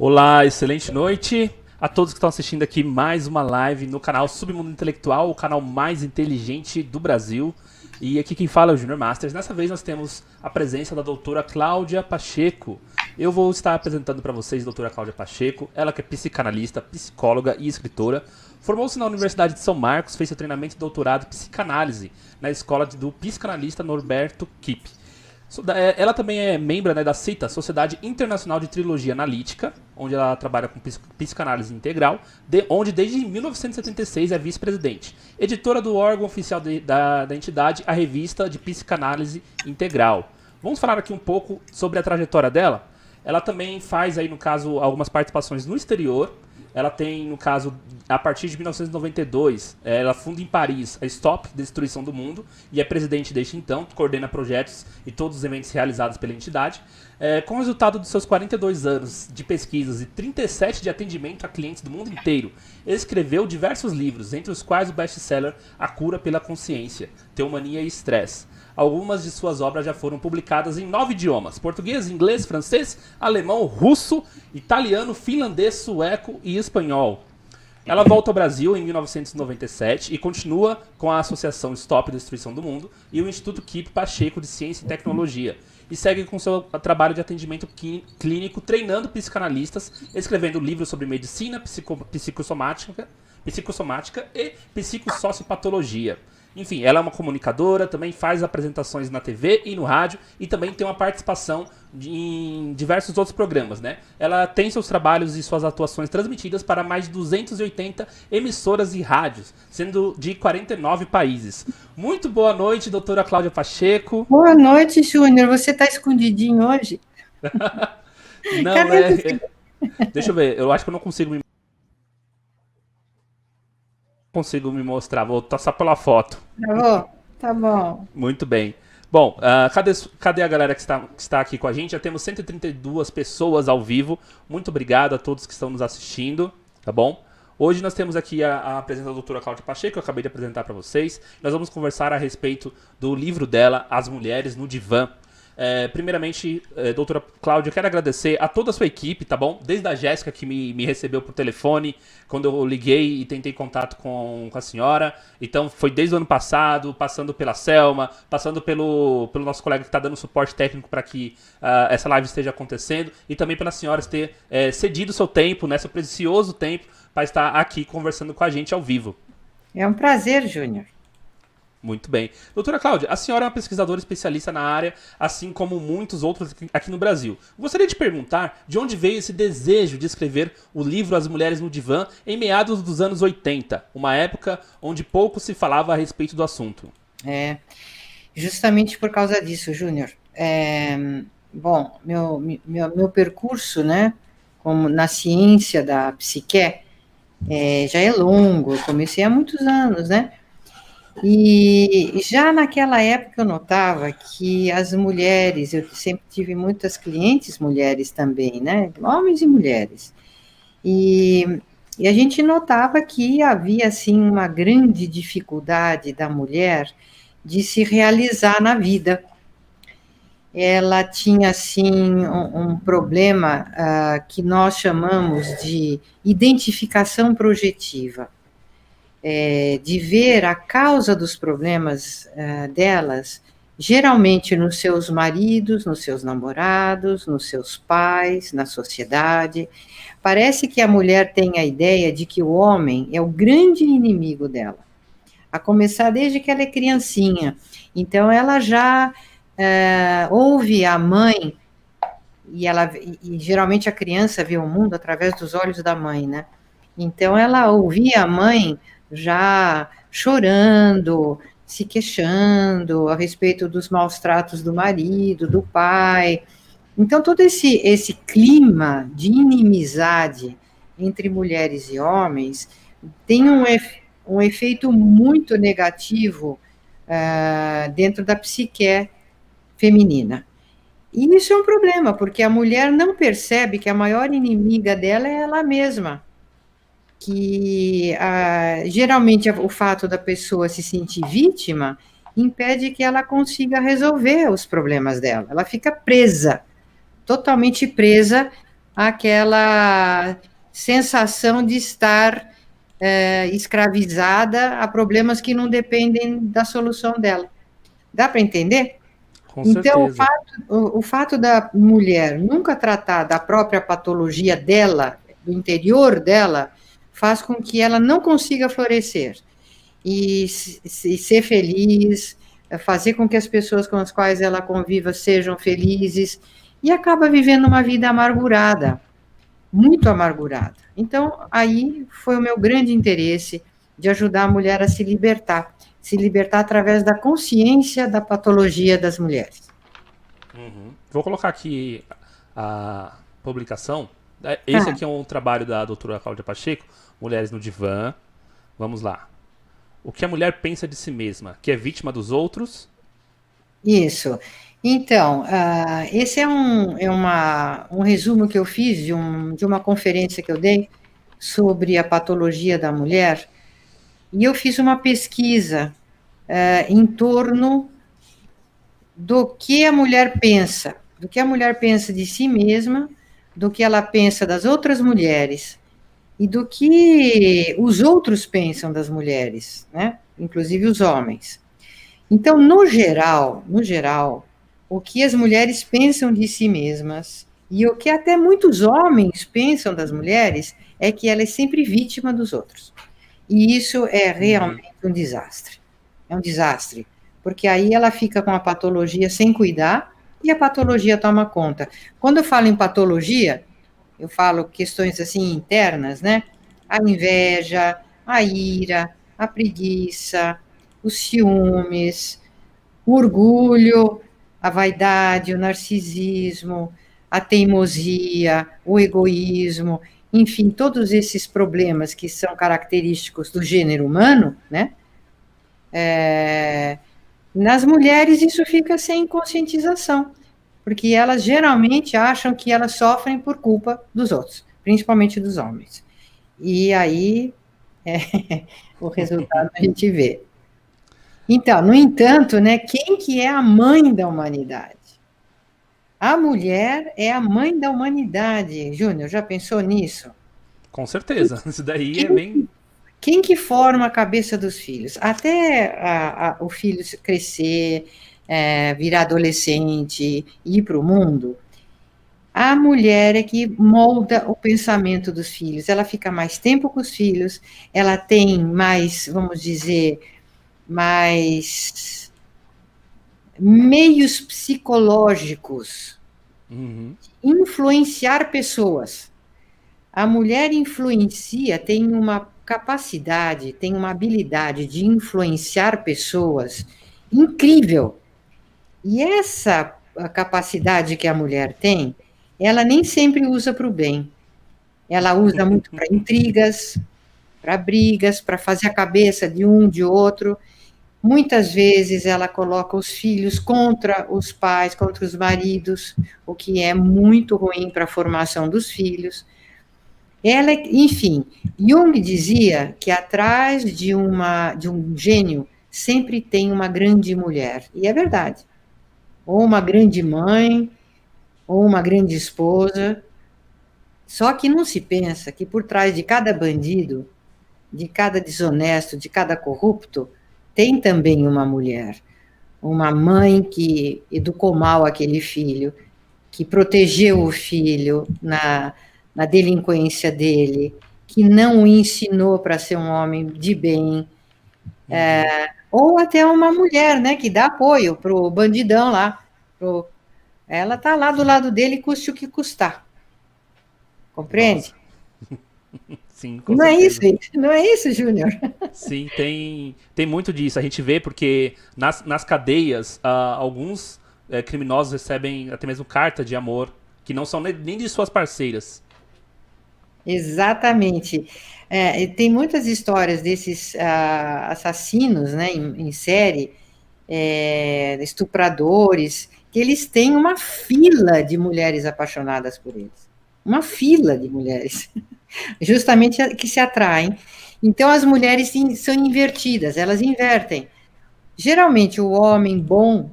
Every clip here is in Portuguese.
Olá, excelente noite a todos que estão assistindo aqui mais uma live no canal Submundo Intelectual, o canal mais inteligente do Brasil. E aqui quem fala é o Junior Masters. Dessa vez nós temos a presença da doutora Cláudia Pacheco. Eu vou estar apresentando para vocês a doutora Cláudia Pacheco, ela que é psicanalista, psicóloga e escritora. Formou-se na Universidade de São Marcos, fez seu treinamento de doutorado em psicanálise na escola do psicanalista Norberto Kipp. Ela também é membro, né, da CITA, Sociedade Internacional de Trilogia Analítica, onde ela trabalha com psicanálise integral, onde desde 1976 é vice-presidente. Editora do órgão oficial da entidade, a Revista de Psicanálise Integral. Vamos falar aqui um pouco sobre a trajetória dela? Ela também faz, aí, no caso, algumas participações no exterior. Ela tem, no caso, a partir de 1992, ela funda em Paris a Stop Destruição do Mundo e é presidente desde então, coordena projetos e todos os eventos realizados pela entidade. Com o resultado dos seus 42 anos de pesquisas e 37 de atendimento a clientes do mundo inteiro, escreveu diversos livros, entre os quais o best-seller A Cura pela Consciência, Teomania e Estresse. Algumas de suas obras já foram publicadas em 9 idiomas: português, inglês, francês, alemão, russo, italiano, finlandês, sueco e espanhol. Ela volta ao Brasil em 1997 e continua com a Associação Stop Destruição do Mundo e o Instituto Kipp Pacheco de Ciência e Tecnologia. E segue com seu trabalho de atendimento clínico, treinando psicanalistas, escrevendo livros sobre medicina, psicossomática e psicossociopatologia. Enfim, ela é uma comunicadora, também faz apresentações na TV e no rádio e também tem uma participação em diversos outros programas, né? Ela tem seus trabalhos e suas atuações transmitidas para mais de 280 emissoras e rádios, sendo de 49 países. Muito boa noite, doutora Cláudia Pacheco. Boa noite, Júnior. Você está escondidinho hoje? Não, Cadê você? Deixa eu ver, eu acho que eu não consigo me mostrar, vou passar pela foto. Tá bom? Tá bom. Muito bem. Bom, cadê a galera que está aqui com a gente? Já temos 132 pessoas ao vivo. Muito obrigado a todos que estão nos assistindo, tá bom? Hoje nós temos aqui a presença da doutora Cláudia Pacheco, que eu acabei de apresentar para vocês. Nós vamos conversar a respeito do livro dela, As Mulheres no Divã. Primeiramente, doutora Cláudia, eu quero agradecer a toda a sua equipe, tá bom? Desde a Jéssica, que me recebeu por telefone, quando eu liguei e tentei contato com a senhora. Então, foi desde o ano passado, passando pela Selma, passando pelo nosso colega que está dando suporte técnico para que essa live esteja acontecendo, e também pela senhora ter cedido seu tempo, né, seu precioso tempo, para estar aqui conversando com a gente ao vivo. É um prazer, Júnior. Muito bem. Doutora Cláudia, a senhora é uma pesquisadora especialista na área, assim como muitos outros aqui no Brasil. Gostaria de perguntar de onde veio esse desejo de escrever o livro As Mulheres no Divã em meados dos anos 80, uma época onde pouco se falava a respeito do assunto. Justamente por causa disso, Júnior. Bom, meu percurso, né, como na ciência da psique, já é longo. Eu comecei há muitos anos, né? E já naquela época eu notava que as mulheres, eu sempre tive muitas clientes mulheres também, né? Homens e mulheres. E a gente notava que havia, assim, uma grande dificuldade da mulher de se realizar na vida. Ela tinha, assim, um problema que nós chamamos de identificação projetiva. De ver a causa dos problemas delas, geralmente nos seus maridos, nos seus namorados, nos seus pais, na sociedade. Parece que a mulher tem a ideia de que o homem é o grande inimigo dela, a começar desde que ela é criancinha. Então, ela já ouve a mãe, e geralmente a criança vê o mundo através dos olhos da mãe, né? Então, ela ouvia a mãe já chorando, se queixando a respeito dos maus tratos do marido, do pai. Então, todo esse clima de inimizade entre mulheres e homens tem um efeito muito negativo dentro da psique feminina. E isso é um problema, porque a mulher não percebe que a maior inimiga dela é ela mesma. Que geralmente o fato da pessoa se sentir vítima impede que ela consiga resolver os problemas dela. Ela fica presa, totalmente presa aquela sensação de estar escravizada a problemas que não dependem da solução dela. Dá para entender? Com Então, certeza. o fato da mulher nunca tratar da própria patologia dela, do interior dela, faz com que ela não consiga florescer e ser feliz, fazer com que as pessoas com as quais ela conviva sejam felizes, e acaba vivendo uma vida amargurada, muito amargurada. Então, aí foi o meu grande interesse de ajudar a mulher a se libertar através da consciência da patologia das mulheres. Uhum. Vou colocar aqui a publicação. Esse Ah, aqui é um trabalho da doutora Cláudia Pacheco, Mulheres no Divã. Vamos lá. O que a mulher pensa de si mesma? Que é vítima dos outros? isso. Então, esse um resumo que eu fiz de uma conferência que eu dei sobre a patologia da mulher, e eu fiz uma pesquisa em torno do que a mulher pensa, do que a mulher pensa de si mesma, do que ela pensa das outras mulheres e do que os outros pensam das mulheres, né? Inclusive os homens. Então, no geral, o que as mulheres pensam de si mesmas e o que até muitos homens pensam das mulheres é que ela é sempre vítima dos outros. E isso é Uhum. realmente um desastre. É um desastre, porque aí ela fica com a patologia sem cuidar e a patologia toma conta. Quando eu falo em patologia, eu falo questões assim internas, né? A inveja, a ira, a preguiça, os ciúmes, o orgulho, a vaidade, o narcisismo, a teimosia, o egoísmo, enfim, todos esses problemas que são característicos do gênero humano, né? Nas mulheres isso fica sem conscientização, porque elas geralmente acham que elas sofrem por culpa dos outros, principalmente dos homens. E aí o resultado a gente vê. Então, no entanto, né, quem que é a mãe da humanidade? A mulher é a mãe da humanidade. Júnior, já pensou nisso? Com certeza. Isso daí é Quem, bem. quem que forma a cabeça dos filhos? Até o filho crescer, virar adolescente, ir para o mundo, a mulher é que molda o pensamento dos filhos. Ela fica mais tempo com os filhos, ela tem mais, vamos dizer, mais meios psicológicos, Uhum. influenciar pessoas. A mulher influencia, tem uma capacidade, tem uma habilidade de influenciar pessoas incrível. E essa capacidade que a mulher tem, ela nem sempre usa para o bem. Ela usa muito para intrigas, para brigas, para fazer a cabeça de um, de outro. Muitas vezes ela coloca os filhos contra os pais, contra os maridos, o que é muito ruim para a formação dos filhos. Ela, enfim, Jung dizia que atrás de um gênio sempre tem uma grande mulher, e é verdade. Ou uma grande mãe, ou uma grande esposa. Só que não se pensa que por trás de cada bandido, de cada desonesto, de cada corrupto, tem também uma mulher. Uma mãe que educou mal aquele filho, que protegeu o filho na delinquência dele, que não o ensinou para ser um homem de bem, Uhum. ou até uma mulher, né, que dá apoio para o bandidão lá. Ela está lá do lado dele, custe o que custar. Nossa. Compreende? Sim, com Não é isso, certeza. não é isso, Júnior? Sim, tem muito disso. A gente vê porque nas cadeias, alguns criminosos recebem até mesmo carta de amor, que não são nem de suas parceiras. Exatamente. Tem muitas histórias desses assassinos, né, em série, estupradores, que eles têm uma fila de mulheres apaixonadas por eles. Uma fila de mulheres, justamente que se atraem. Então, as mulheres são invertidas, elas invertem. Geralmente, o homem bom,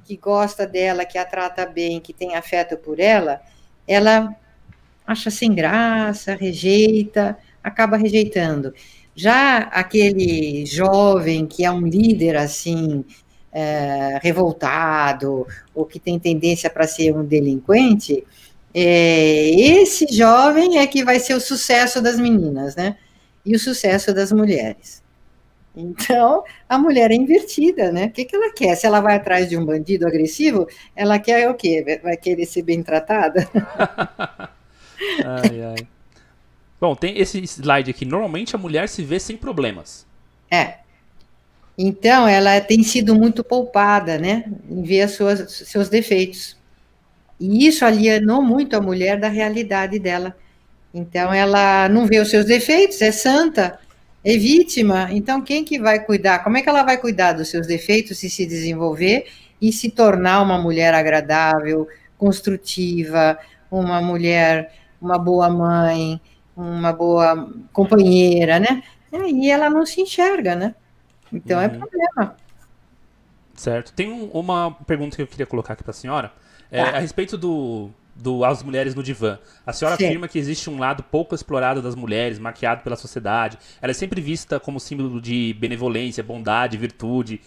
que gosta dela, que a trata bem, que tem afeto por ela acha sem graça, rejeita, acaba rejeitando. Já aquele jovem que é um líder assim, revoltado, ou que tem tendência para ser um delinquente, esse jovem é que vai ser o sucesso das meninas, né? E o sucesso das mulheres. Então, a mulher é invertida, né? O que ela quer? Se ela vai atrás de um bandido agressivo, ela quer o quê? Vai querer ser bem tratada? Ai, ai. Bom, tem esse slide aqui. Normalmente a mulher se vê sem problemas. É. Então, ela tem sido muito poupada, né? Em ver seus defeitos. E isso alienou muito a mulher da realidade dela. Então, ela não vê os seus defeitos, é santa, é vítima. Então, quem que vai cuidar? Como é que ela vai cuidar dos seus defeitos e se desenvolver e se tornar uma mulher agradável, construtiva, uma mulher, uma boa mãe, uma boa companheira, né? E ela não se enxerga, né? Então, é problema. Certo. Tem uma pergunta que eu queria colocar aqui para a senhora. A Tá, respeito do As Mulheres no Divã. A senhora certo. afirma que existe um lado pouco explorado das mulheres, maquiado pela sociedade. Ela é sempre vista como símbolo de benevolência, bondade, virtude.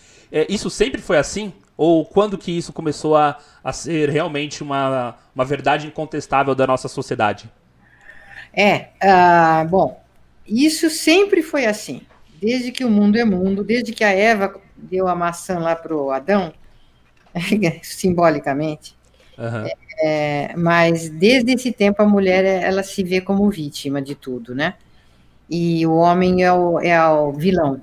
Isso sempre foi assim? Ou quando que isso começou a ser realmente uma verdade incontestável da nossa sociedade? Bom, isso sempre foi assim, desde que o mundo é mundo, desde que a Eva deu a maçã lá para o Adão, simbolicamente, Aham. mas desde esse tempo a mulher ela se vê como vítima de tudo, né? E o homem é o vilão.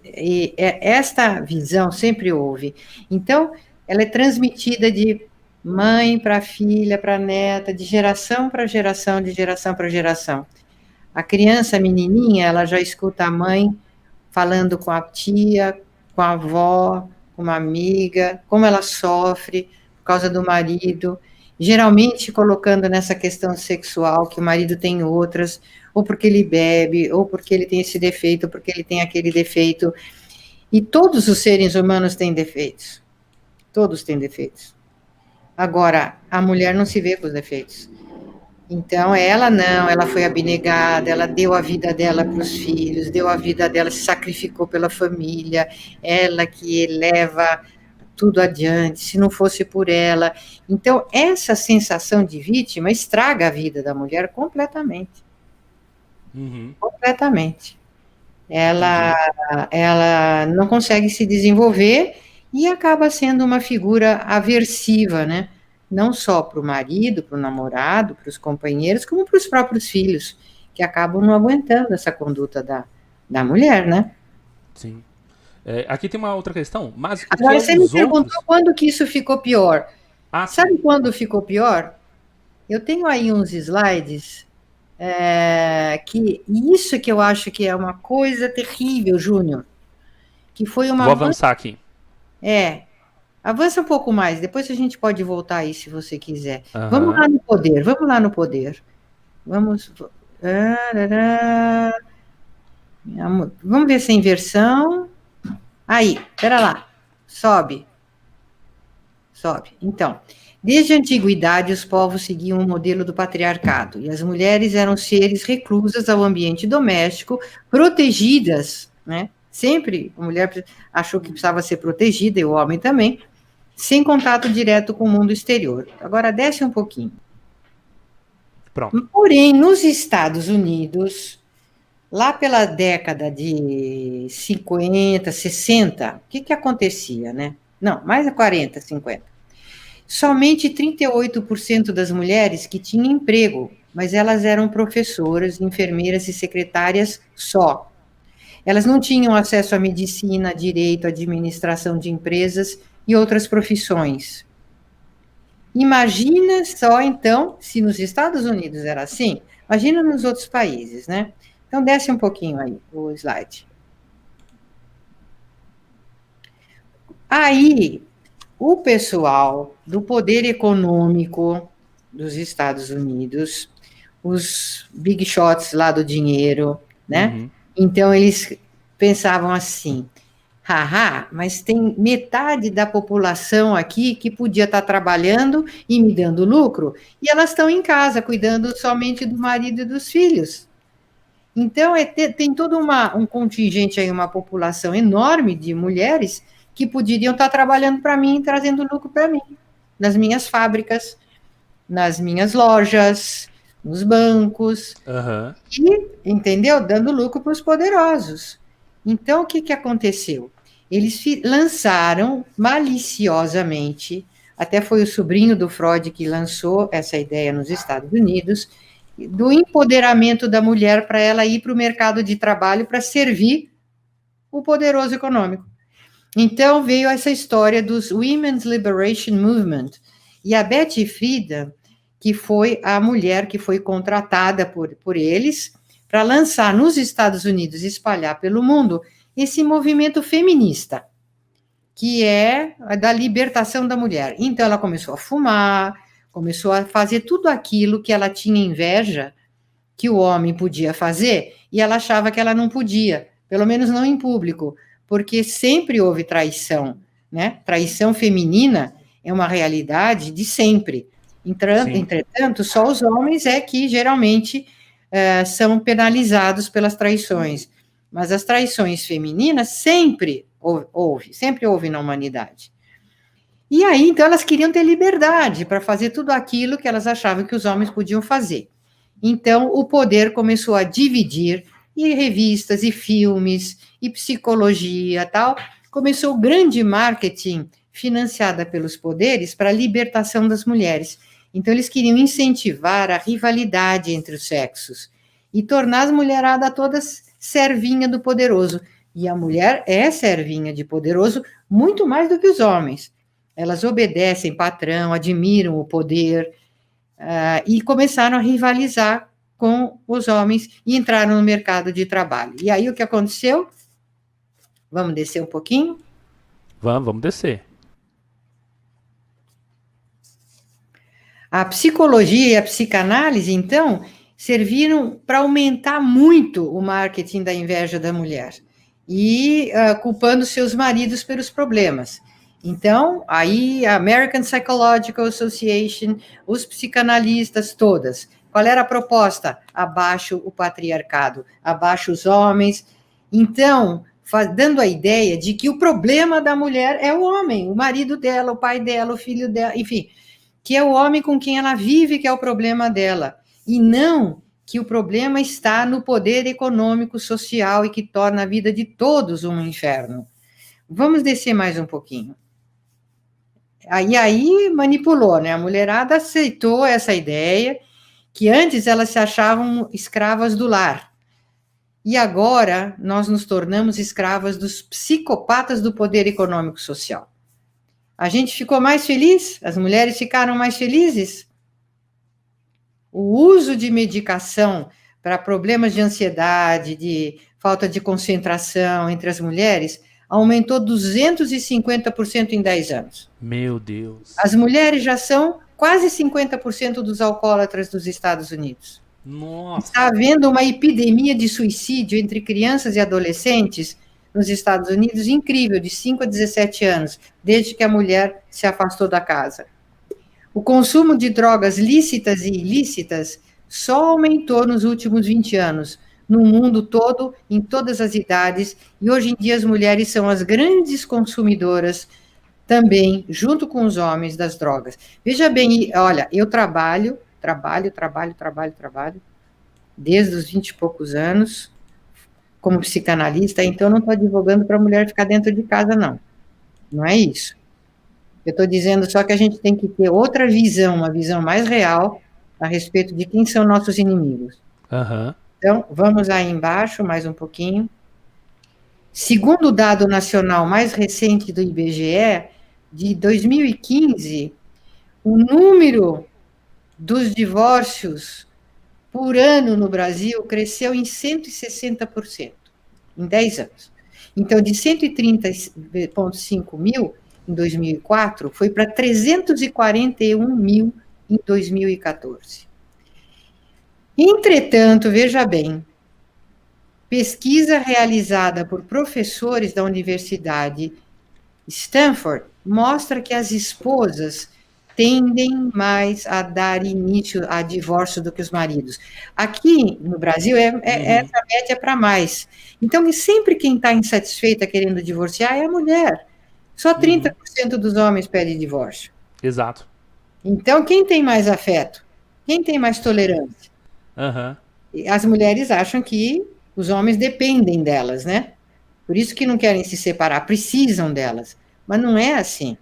E esta visão sempre houve. Então, ela é transmitida de mãe para filha, para neta, de geração para geração, de geração para geração. A criança, a menininha, ela já escuta a mãe falando com a tia, com a avó, com uma amiga, como ela sofre por causa do marido, geralmente colocando nessa questão sexual que o marido tem outras, ou porque ele bebe, ou porque ele tem esse defeito, ou porque ele tem aquele defeito. E todos os seres humanos têm defeitos. Todos têm defeitos. Agora, a mulher não se vê com os defeitos. Então, ela não, ela foi abnegada, ela deu a vida dela para os filhos, deu a vida dela, se sacrificou pela família, ela que leva tudo adiante, se não fosse por ela. Então, essa sensação de vítima estraga a vida da mulher completamente, Uhum. completamente. Ela, Entendi. ela não consegue se desenvolver e acaba sendo uma figura aversiva, né? Não só para o marido, para o namorado, para os companheiros, como para os próprios filhos, que acabam não aguentando essa conduta da mulher, né? Sim. Aqui tem uma outra questão. Mas o que Agora, é você me os perguntou outros? quando que isso ficou pior. Ah, sim. Sabe quando ficou pior? Eu tenho aí uns slides que isso que eu acho que é uma coisa terrível, Júnior, que foi uma Vou avançar aqui. é, avança um pouco mais, depois a gente pode voltar aí se você quiser. Vamos Aham. lá no poder, vamos lá no poder. Vamos. Vamos ver essa inversão. Aí, espera lá. Sobe, sobe. Então, desde a antiguidade, os povos seguiam o modelo do patriarcado, e as mulheres eram seres reclusas ao ambiente doméstico, protegidas, né? Sempre a mulher achou que precisava ser protegida, e o homem também, sem contato direto com o mundo exterior. Agora desce um pouquinho. Pronto. Porém, nos Estados Unidos, lá pela década de 50, 60, o que que acontecia, né? Não, mais a 40, 50. Somente 38% das mulheres que tinham emprego, mas elas eram professoras, enfermeiras e secretárias só. Elas não tinham acesso à medicina, direito, administração de empresas e outras profissões. Imagina só, então, se nos Estados Unidos era assim, imagina nos outros países, né? Então, desce um pouquinho aí o slide. Aí, o pessoal do poder econômico dos Estados Unidos, os big shots lá do dinheiro, né? Uhum. Então, eles pensavam assim: Haha, mas tem metade da população aqui que podia estar trabalhando e me dando lucro, e elas estão em casa, cuidando somente do marido e dos filhos. Então, tem todo um contingente aí, uma população enorme de mulheres que poderiam estar trabalhando para mim, trazendo lucro para mim, nas minhas fábricas, nas minhas lojas, nos bancos, Aham. e, entendeu? Dando lucro para os poderosos. Então, o que, que aconteceu? Eles lançaram maliciosamente, até foi o sobrinho do Freud que lançou essa ideia nos Estados Unidos, do empoderamento da mulher para ela ir para o mercado de trabalho para servir o poderoso econômico. Então veio essa história dos Women's Liberation Movement. E a Betty Friedan, que foi a mulher que foi contratada por eles para lançar nos Estados Unidos e espalhar pelo mundo esse movimento feminista, que é a da libertação da mulher. Então ela começou a fumar, começou a fazer tudo aquilo que ela tinha inveja que o homem podia fazer, e ela achava que ela não podia, pelo menos não em público, porque sempre houve traição, né? Traição feminina é uma realidade de sempre. Entretanto, só os homens é que geralmente são penalizados pelas traições, mas as traições femininas sempre houve na humanidade. E aí, então, elas queriam ter liberdade para fazer tudo aquilo que elas achavam que os homens podiam fazer. Então, o poder começou a dividir, e revistas, e filmes, e psicologia, tal. Começou o grande marketing financiada pelos poderes para a libertação das mulheres. Então, eles queriam incentivar a rivalidade entre os sexos e tornar as mulheradas todas servinha do poderoso. E a mulher é servinha de poderoso muito mais do que os homens. Elas obedecem patrão, admiram o poder, e começaram a rivalizar com os homens e entraram no mercado de trabalho. E aí o que aconteceu? Vamos descer um pouquinho? Vamos descer. A psicologia e a psicanálise, então, serviram para aumentar muito o marketing da inveja da mulher e culpando seus maridos pelos problemas. Então, aí a American Psychological Association, os psicanalistas todas, qual era a proposta? Abaixo o patriarcado, abaixo os homens. Então, dando a ideia de que o problema da mulher é o homem, o marido dela, o pai dela, o filho dela, enfim, que é o homem com quem ela vive que é o problema dela, e não que o problema está no poder econômico, social e que torna a vida de todos um inferno. Vamos descer mais um pouquinho. Aí manipulou, né? A mulherada aceitou essa ideia, que antes elas se achavam escravas do lar. E agora nós nos tornamos escravas dos psicopatas do poder econômico social. A gente ficou mais feliz? As mulheres ficaram mais felizes? O uso de medicação para problemas de ansiedade, de falta de concentração entre as mulheres aumentou 250% em 10 anos. Meu Deus. As mulheres já são quase 50% dos alcoólatras dos Estados Unidos. Nossa. Está havendo uma epidemia de suicídio entre crianças e adolescentes nos Estados Unidos incrível, de 5 a 17 anos, desde que a mulher se afastou da casa. O consumo de drogas lícitas e ilícitas só aumentou nos últimos 20 anos, no mundo todo, em todas as idades, e hoje em dia as mulheres são as grandes consumidoras também, junto com os homens, das drogas. Veja bem, olha, eu trabalho, desde os 20 e poucos anos, como psicanalista, então não estou advogando para a mulher ficar dentro de casa, não. Não é isso. Eu estou dizendo só que a gente tem que ter outra visão, uma visão mais real a respeito de quem são nossos inimigos. Uhum. Então, vamos aí embaixo, mais um pouquinho. Segundo o dado nacional mais recente do IBGE, de 2015, o número dos divórcios por ano no Brasil cresceu em 160%, em 10 anos. Então, de 130,5 mil em 2004, foi para 341 mil em 2014. Entretanto, veja bem, pesquisa realizada por professores da Universidade Stanford mostra que as esposas tendem mais a dar início a divórcio do que os maridos. Aqui no Brasil, essa média para mais. Então, sempre quem está insatisfeita querendo divorciar é a mulher. Só 30% dos homens pedem divórcio. Exato. Então, quem tem mais afeto? Quem tem mais tolerância? As mulheres acham que os homens dependem delas, né? Por isso que não querem se separar, precisam delas. Mas não é assim.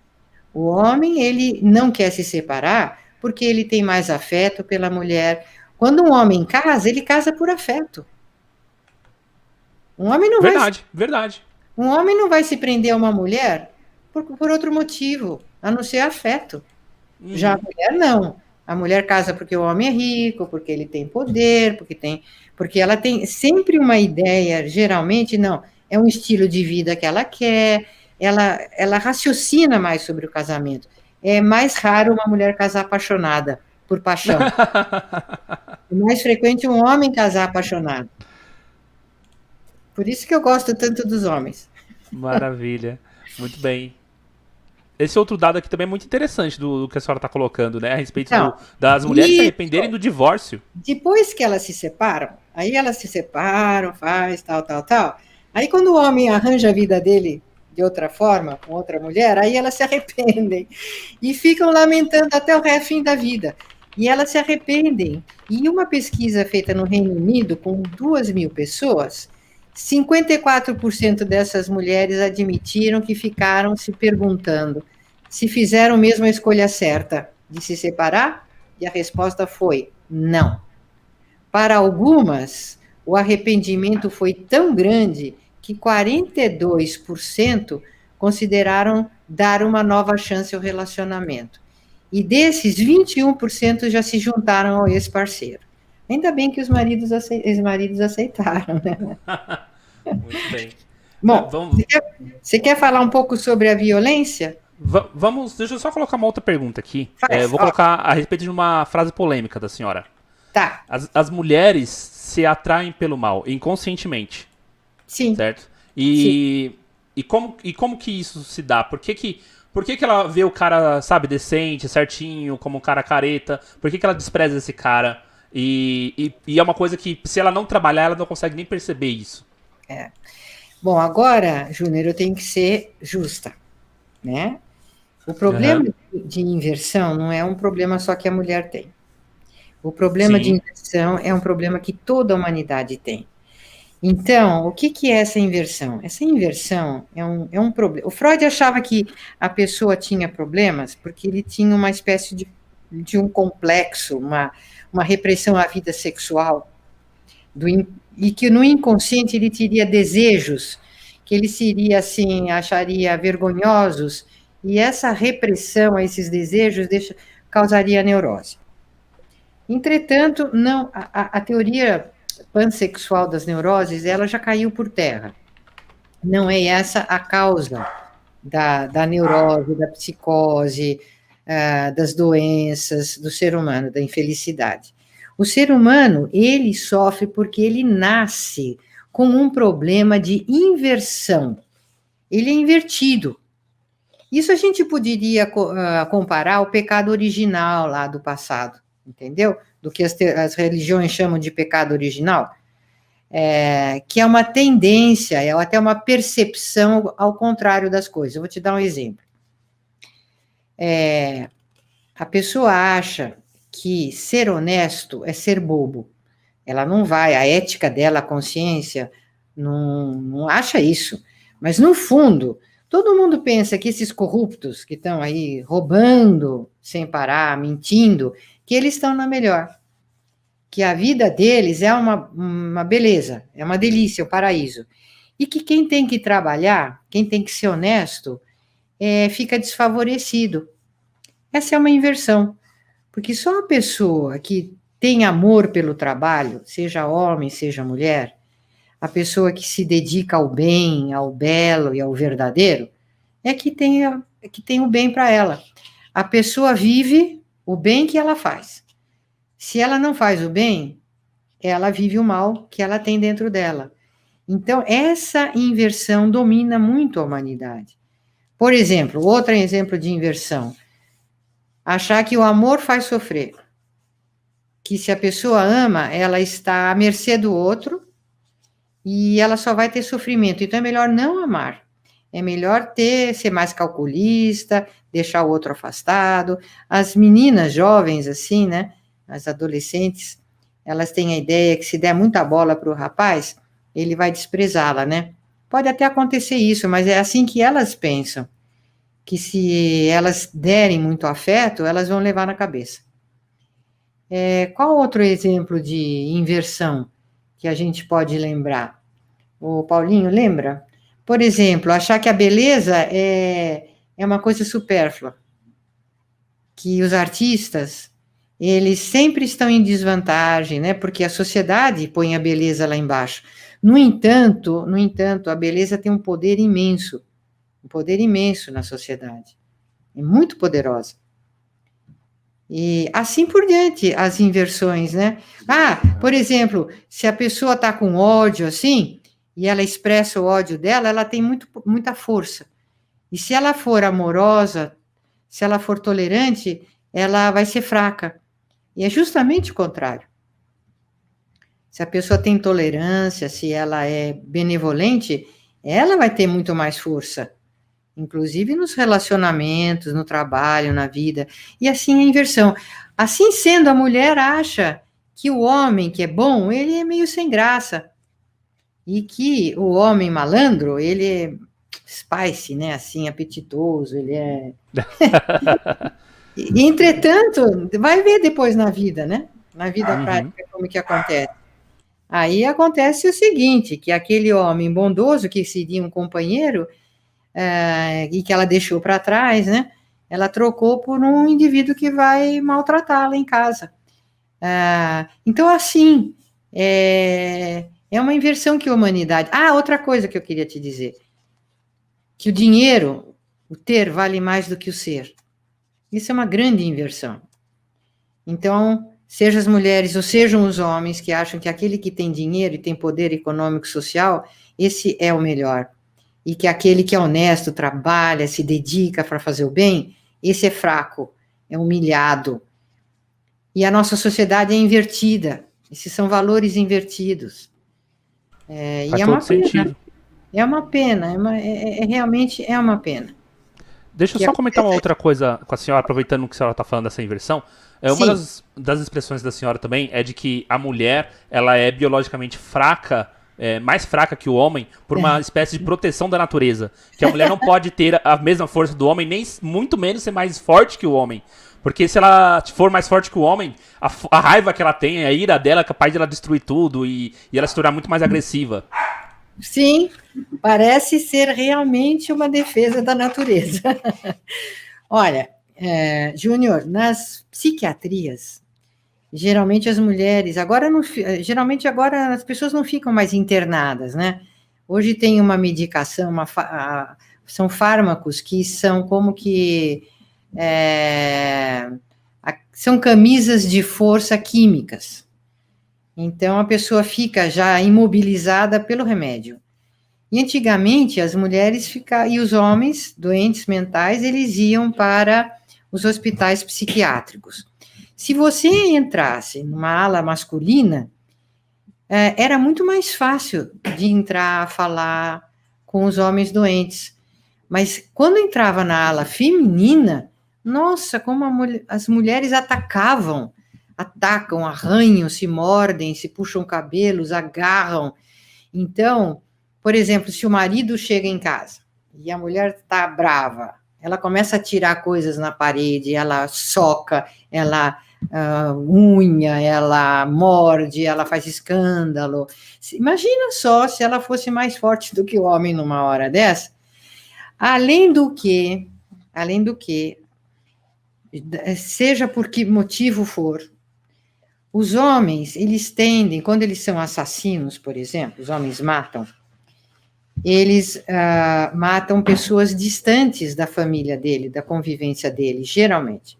O homem, ele não quer se separar porque ele tem mais afeto pela mulher. Quando um homem casa, ele casa por afeto. Um homem não Verdade. Um homem não vai se prender a uma mulher por outro motivo, a não ser afeto. Já a mulher não. A mulher casa porque o homem é rico, porque ele tem poder, porque ela tem sempre uma ideia, geralmente não, é um estilo de vida que ela quer, ela raciocina mais sobre o casamento. É mais raro uma mulher casar apaixonada, por paixão. É mais frequente um homem casar apaixonado. Por isso que eu gosto tanto dos homens. Maravilha. Muito bem. Esse outro dado aqui também é muito interessante do que a senhora está colocando, né? A respeito das mulheres se arrependerem do divórcio. Depois que elas se separam, aí elas se separam, faz tal. Aí quando o homem arranja a vida dele de outra forma, com outra mulher, aí elas se arrependem e ficam lamentando até o fim da vida. E elas se arrependem. E uma pesquisa feita no Reino Unido com 2.000 pessoas, 54% dessas mulheres admitiram que ficaram se perguntando se fizeram mesmo a escolha certa de se separar, e a resposta foi não. Para algumas, o arrependimento foi tão grande que 42% consideraram dar uma nova chance ao relacionamento. E desses, 21% já se juntaram ao ex-parceiro. Ainda bem que os ex-maridos aceitaram, né? Muito bem. Bom, você quer falar um pouco sobre a violência? Vamos, deixa eu só colocar uma outra pergunta aqui. Vou colocar a respeito de uma frase polêmica da senhora. Tá. As mulheres se atraem pelo mal, inconscientemente. Sim. Certo? E como que isso se dá? Por que ela vê o cara, sabe, decente, certinho, como um cara careta? Por que ela despreza esse cara? E é uma coisa que, se ela não trabalhar, ela não consegue nem perceber isso. Bom, agora, Júnior, eu tenho que ser justa, né? O problema de inversão não é um problema só que a mulher tem. O problema de inversão é um problema que toda a humanidade tem. Então, o que é essa inversão? Essa inversão é um problema. O Freud achava que a pessoa tinha problemas porque ele tinha uma espécie de um complexo, uma repressão à vida sexual, e que no inconsciente ele teria desejos que ele seria assim, acharia vergonhosos, e essa repressão a esses desejos causaria neurose. Entretanto, não, a teoria pansexual das neuroses, ela já caiu por terra. Não é essa a causa da neurose, da psicose, das doenças do ser humano, da infelicidade. O ser humano, ele sofre porque ele nasce com um problema de inversão. Ele é invertido. Isso a gente poderia comparar ao pecado original lá do passado, entendeu? Do que as religiões chamam de pecado original, que é uma tendência, é até uma percepção ao contrário das coisas. Eu vou te dar um exemplo. A pessoa acha que ser honesto é ser bobo. Ela não vai, a ética dela, a consciência, não acha isso. Mas, no fundo, todo mundo pensa que esses corruptos que estão aí roubando sem parar, mentindo, que eles estão na melhor. Que a vida deles é uma beleza, é uma delícia, um paraíso. E que quem tem que trabalhar, quem tem que ser honesto, fica desfavorecido. Essa é uma inversão. Porque só a pessoa que tem amor pelo trabalho, seja homem, seja mulher, a pessoa que se dedica ao bem, ao belo e ao verdadeiro, é que tem o bem para ela. A pessoa vive o bem que ela faz. Se ela não faz o bem, ela vive o mal que ela tem dentro dela. Então, essa inversão domina muito a humanidade. Por exemplo, outro exemplo de inversão, achar que o amor faz sofrer, que se a pessoa ama, ela está à mercê do outro e ela só vai ter sofrimento. Então, é melhor não amar. É melhor ser mais calculista, deixar o outro afastado. As meninas jovens, assim, né? As adolescentes, elas têm a ideia que se der muita bola para o rapaz, ele vai desprezá-la, né? Pode até acontecer isso, mas é assim que elas pensam, que se elas derem muito afeto, elas vão levar na cabeça. Qual outro exemplo de inversão que a gente pode lembrar? O Paulinho, lembra? Por exemplo, achar que a beleza é uma coisa supérflua, que os artistas, eles sempre estão em desvantagem, né? Porque a sociedade põe a beleza lá embaixo. No entanto, a beleza tem um poder imenso na sociedade. É muito poderosa. E assim por diante, as inversões, né? Por exemplo, se a pessoa está com ódio, assim, e ela expressa o ódio dela, ela tem muita força. E se ela for amorosa, se ela for tolerante, ela vai ser fraca. E é justamente o contrário. Se a pessoa tem tolerância, se ela é benevolente, ela vai ter muito mais força. Inclusive nos relacionamentos, no trabalho, na vida. E assim a inversão. Assim sendo, a mulher acha que o homem que é bom, ele é meio sem graça. E que o homem malandro, ele é spicy, né? Assim, apetitoso, ele é... E, entretanto, vai ver depois na vida, né? Na vida prática, como que acontece. Aí acontece o seguinte, que aquele homem bondoso, que seria um companheiro, e que ela deixou para trás, né? Ela trocou por um indivíduo que vai maltratá-la em casa. Então, assim, é uma inversão que a humanidade... outra coisa que eu queria te dizer, que o dinheiro, o ter, vale mais do que o ser. Isso é uma grande inversão. Então, sejam as mulheres ou sejam os homens que acham que aquele que tem dinheiro e tem poder econômico e social, esse é o melhor. E que aquele que é honesto, trabalha, se dedica para fazer o bem, esse é fraco, é humilhado. E a nossa sociedade é invertida. Esses são valores invertidos. Faz todo sentido. É uma pena, realmente é uma pena. Deixa eu só comentar uma outra coisa com a senhora, aproveitando que a senhora está falando dessa inversão. Uma das expressões da senhora também é de que a mulher, ela é biologicamente fraca, mais fraca que o homem, por uma espécie de proteção da natureza. Que a mulher não pode ter a mesma força do homem, nem muito menos ser mais forte que o homem. Porque se ela for mais forte que o homem, a raiva que ela tem, a ira dela é capaz de ela destruir tudo e ela se tornar muito mais agressiva. Sim, parece ser realmente uma defesa da natureza. Olha, Júnior, nas psiquiatrias, geralmente as mulheres, geralmente agora as pessoas não ficam mais internadas, né? Hoje tem uma medicação, são fármacos que são como que são camisas de força químicas. Então, a pessoa fica já imobilizada pelo remédio. E antigamente, as mulheres e os homens doentes mentais, eles iam para os hospitais psiquiátricos. Se você entrasse numa ala masculina, era muito mais fácil de entrar, falar com os homens doentes. Mas quando entrava na ala feminina, nossa, como as mulheres atacam, arranham, se mordem, se puxam cabelos, agarram. Então, por exemplo, se o marido chega em casa e a mulher está brava, ela começa a tirar coisas na parede, ela soca, ela unha, ela morde, ela faz escândalo. Imagina só se ela fosse mais forte do que o homem numa hora dessa. Além do que, seja por que motivo for, os homens, eles tendem, quando eles são assassinos, por exemplo, os homens matam, eles matam pessoas distantes da família dele, da convivência dele, geralmente.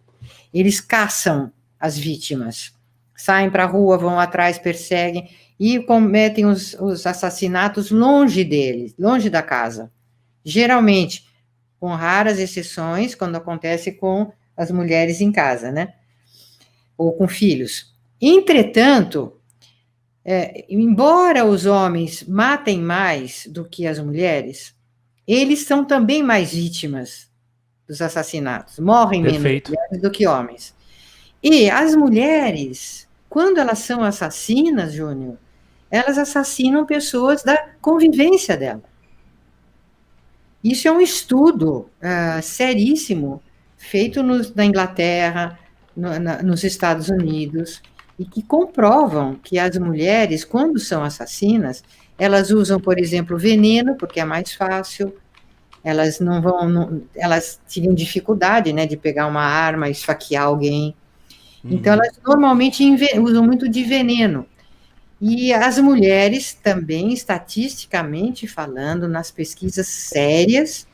Eles caçam as vítimas, saem para a rua, vão atrás, perseguem, e cometem os assassinatos longe deles, longe da casa. Geralmente, com raras exceções, quando acontece com as mulheres em casa, né? Ou com filhos. Entretanto, embora os homens matem mais do que as mulheres, eles são também mais vítimas dos assassinatos, morrem menos Perfeito. mulheres do que homens. E as mulheres, quando elas são assassinas, Júnior, elas assassinam pessoas da convivência dela. Isso é um estudo seríssimo, feito na Inglaterra, nos Estados Unidos, e que comprovam que as mulheres, quando são assassinas, elas usam, por exemplo, veneno, porque é mais fácil, elas não vão, elas tinham dificuldade, né, de pegar uma arma e esfaquear alguém. Então, elas normalmente usam muito de veneno. E as mulheres também, estatisticamente falando, nas pesquisas sérias,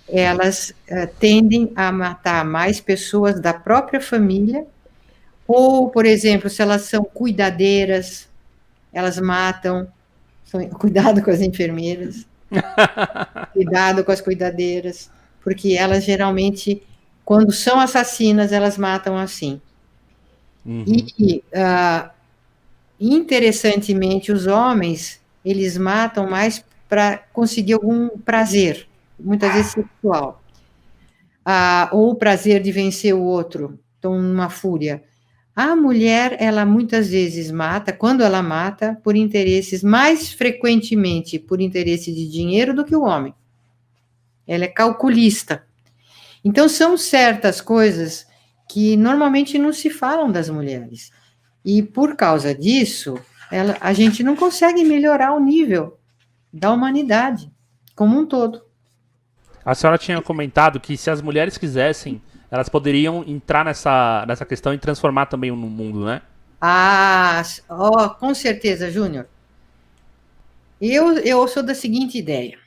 elas tendem a matar mais pessoas da própria família, ou, por exemplo, se elas são cuidadeiras, elas matam. Cuidado com as enfermeiras, cuidado com as cuidadeiras, porque elas geralmente, quando são assassinas, elas matam assim. E, interessantemente, os homens, eles matam mais para conseguir algum prazer, muitas vezes sexual. Ou o prazer de vencer o outro, estão numa fúria. A mulher, ela muitas vezes mata, quando ela mata, por interesses, mais frequentemente por interesse de dinheiro do que o homem. Ela é calculista. Então, são certas coisas que normalmente não se falam das mulheres. E, por causa disso, a gente não consegue melhorar o nível da humanidade como um todo. A senhora tinha comentado que se as mulheres quisessem, elas poderiam entrar nessa questão e transformar também no mundo, né? Com certeza, Júnior. Eu sou da seguinte ideia.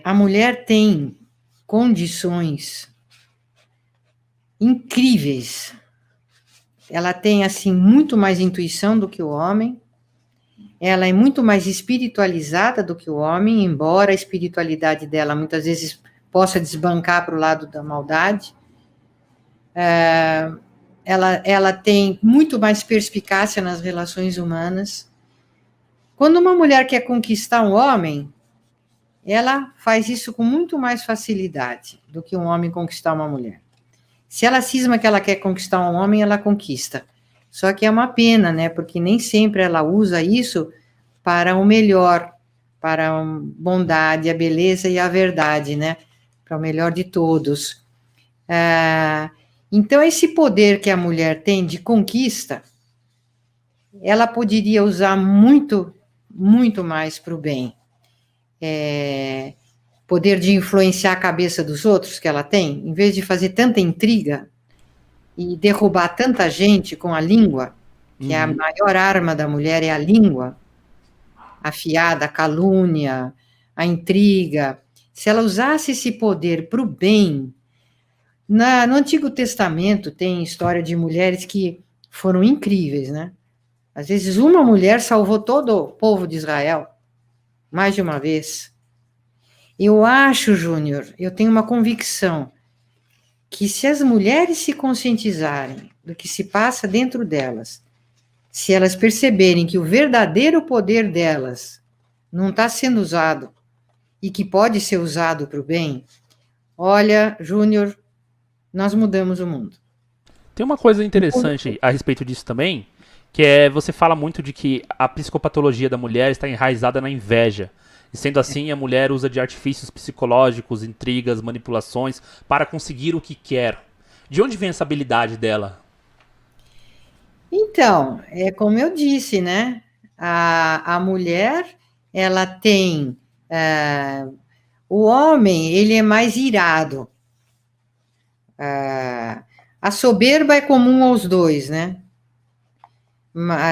A mulher tem condições incríveis. Ela tem, assim, muito mais intuição do que o homem. Ela é muito mais espiritualizada do que o homem, embora a espiritualidade dela muitas vezes possa desbancar para o lado da maldade. Ela tem muito mais perspicácia nas relações humanas. Quando uma mulher quer conquistar um homem, ela faz isso com muito mais facilidade do que um homem conquistar uma mulher. Se ela cisma que ela quer conquistar um homem, ela conquista. Só que é uma pena, né? Porque nem sempre ela usa isso para o melhor, para a bondade, a beleza e a verdade, né? Para o melhor de todos. Então, esse poder que a mulher tem de conquista, ela poderia usar muito, muito mais para o bem. Poder de influenciar a cabeça dos outros que ela tem, em vez de fazer tanta intriga e derrubar tanta gente com a língua, que é a maior arma da mulher, é a língua, afiada, a calúnia, a intriga. Se ela usasse esse poder para o bem, no Antigo Testamento tem história de mulheres que foram incríveis, né? Às vezes uma mulher salvou todo o povo de Israel, mais de uma vez. Eu acho, Júnior, eu tenho uma convicção, que se as mulheres se conscientizarem do que se passa dentro delas, se elas perceberem que o verdadeiro poder delas não está sendo usado e que pode ser usado para o bem, olha, Júnior, nós mudamos o mundo. Tem uma coisa interessante a respeito disso também, que é, você fala muito de que a psicopatologia da mulher está enraizada na inveja. E sendo assim, a mulher usa de artifícios psicológicos, intrigas, manipulações para conseguir o que quer. De onde vem essa habilidade dela? Então, é como eu disse, né? A mulher, ela tem... o homem, ele é mais irado. A soberba é comum aos dois, né?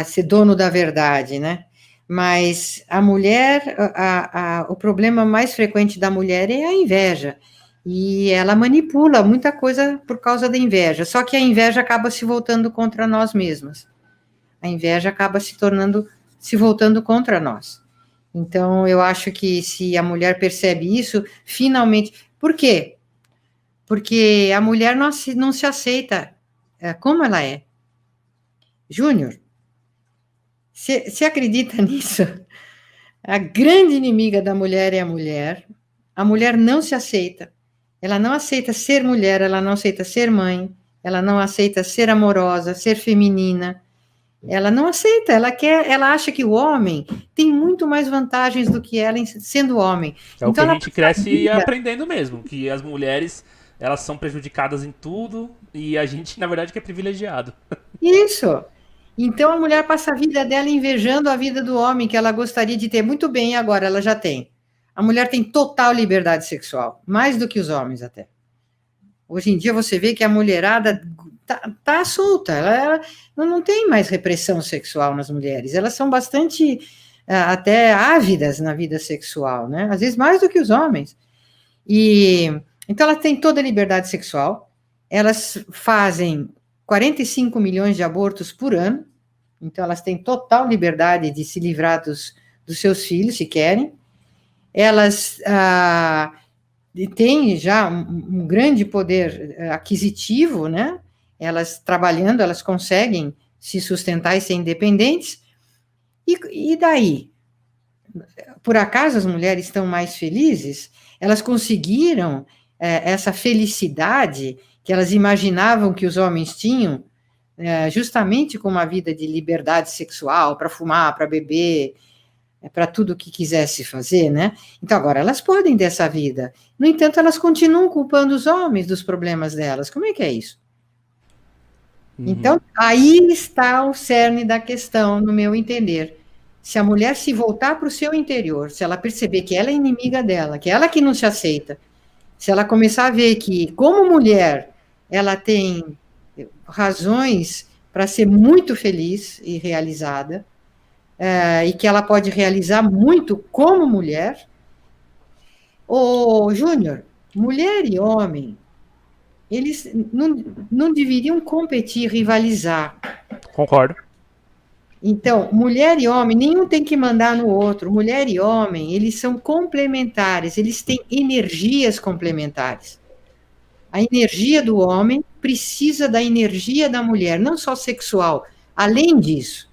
Ser dono da verdade, né? Mas a mulher, o problema mais frequente da mulher é a inveja. E ela manipula muita coisa por causa da inveja. Só que a inveja acaba se voltando contra nós mesmas. A inveja acaba se voltando contra nós. Então, eu acho que se a mulher percebe isso, finalmente. Por quê? Porque a mulher não se aceita como ela é. Júnior, você acredita nisso? A grande inimiga da mulher é a mulher. A mulher não se aceita. Ela não aceita ser mulher, ela não aceita ser mãe, ela não aceita ser amorosa, ser feminina. Ela não aceita, ela acha que o homem tem muito mais vantagens do que ela sendo homem. É o que Então a ela gente passa a cresce vida. aprendendo mesmo, que as mulheres, elas são prejudicadas em tudo e a gente, na verdade, que é privilegiado. Isso. Então a mulher passa a vida dela invejando a vida do homem que ela gostaria de ter muito bem e agora ela já tem. A mulher tem total liberdade sexual, mais do que os homens até. Hoje em dia você vê que a mulherada tá solta, ela não tem mais repressão sexual nas mulheres, elas são bastante até ávidas na vida sexual, né? Às vezes mais do que os homens. E então ela tem toda a liberdade sexual, elas fazem 45 milhões de abortos por ano, então elas têm total liberdade de se livrar dos seus filhos, se querem. Elas têm já um grande poder aquisitivo, né? Elas trabalhando, elas conseguem se sustentar e ser independentes. E daí? Por acaso as mulheres estão mais felizes? Elas conseguiram essa felicidade que elas imaginavam que os homens tinham, justamente com uma vida de liberdade sexual, para fumar, para beber, para tudo o que quisesse fazer, né? Então, agora elas podem ter essa vida. No entanto, elas continuam culpando os homens dos problemas delas. Como é que é isso? Então, aí está o cerne da questão, no meu entender. Se a mulher se voltar para o seu interior, se ela perceber que ela é inimiga dela, que ela que não se aceita, se ela começar a ver que, como mulher, ela tem razões para ser muito feliz e realizada, e que ela pode realizar muito como mulher. Ô, Júnior, mulher e homem, eles não deveriam competir, rivalizar. Concordo. Então, mulher e homem, nenhum tem que mandar no outro. Mulher e homem, eles são complementares, eles têm energias complementares. A energia do homem precisa da energia da mulher, não só sexual. Além disso,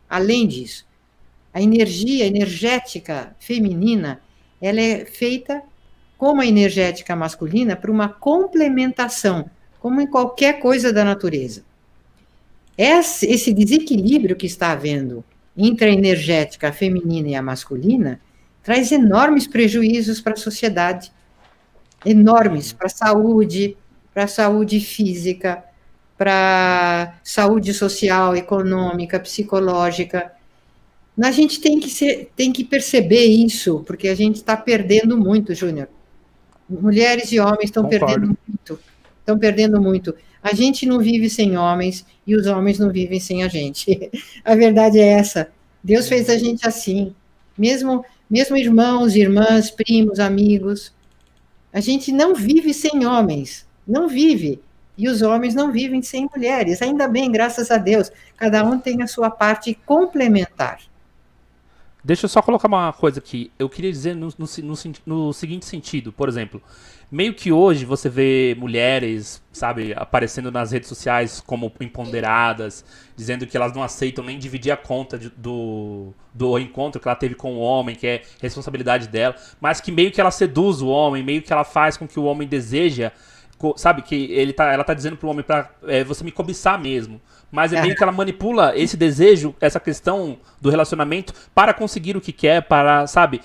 a energia energética feminina, ela é feita como a energética masculina para uma complementação, como em qualquer coisa da natureza. Esse desequilíbrio que está havendo entre a energética feminina e a masculina traz enormes prejuízos para a sociedade, enormes para a saúde física, para a saúde social, econômica, psicológica. A gente tem que perceber isso, porque a gente está perdendo muito, Júnior. Mulheres e homens estão Concordo. perdendo muito. Estão perdendo muito. A gente não vive sem homens e os homens não vivem sem a gente. A verdade é essa. Deus fez a gente assim. Mesmo irmãos, irmãs, primos, amigos. A gente não vive sem homens. Não vive. E os homens não vivem sem mulheres. Ainda bem, graças a Deus. Cada um tem a sua parte complementar. Deixa eu só colocar uma coisa aqui. Eu queria dizer no seguinte sentido, por exemplo, meio que hoje você vê mulheres, sabe, aparecendo nas redes sociais como empoderadas, dizendo que elas não aceitam nem dividir a conta do encontro que ela teve com o homem, que é responsabilidade dela, mas que meio que ela seduz o homem, meio que ela faz com que o homem deseja, sabe, que ela tá dizendo pro homem pra você me cobiçar mesmo. Mas é meio que ela manipula esse desejo, essa questão do relacionamento para conseguir o que quer, para, sabe,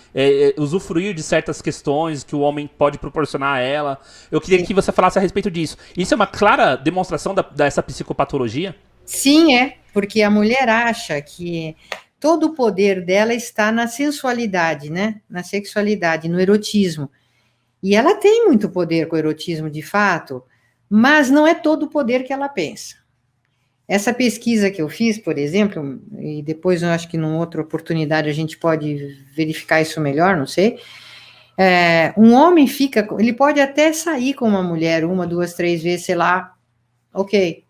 usufruir de certas questões que o homem pode proporcionar a ela. Eu queria que você falasse a respeito disso. Isso é uma clara demonstração dessa psicopatologia? Sim, porque a mulher acha que todo o poder dela está na sensualidade, né? Na sexualidade, no erotismo. E ela tem muito poder com o erotismo, de fato, mas não é todo o poder que ela pensa. Essa pesquisa que eu fiz, por exemplo, e depois eu acho que numa outra oportunidade a gente pode verificar isso melhor, não sei, Um homem ele pode até sair com uma mulher, uma, duas, três vezes, sei lá, ok,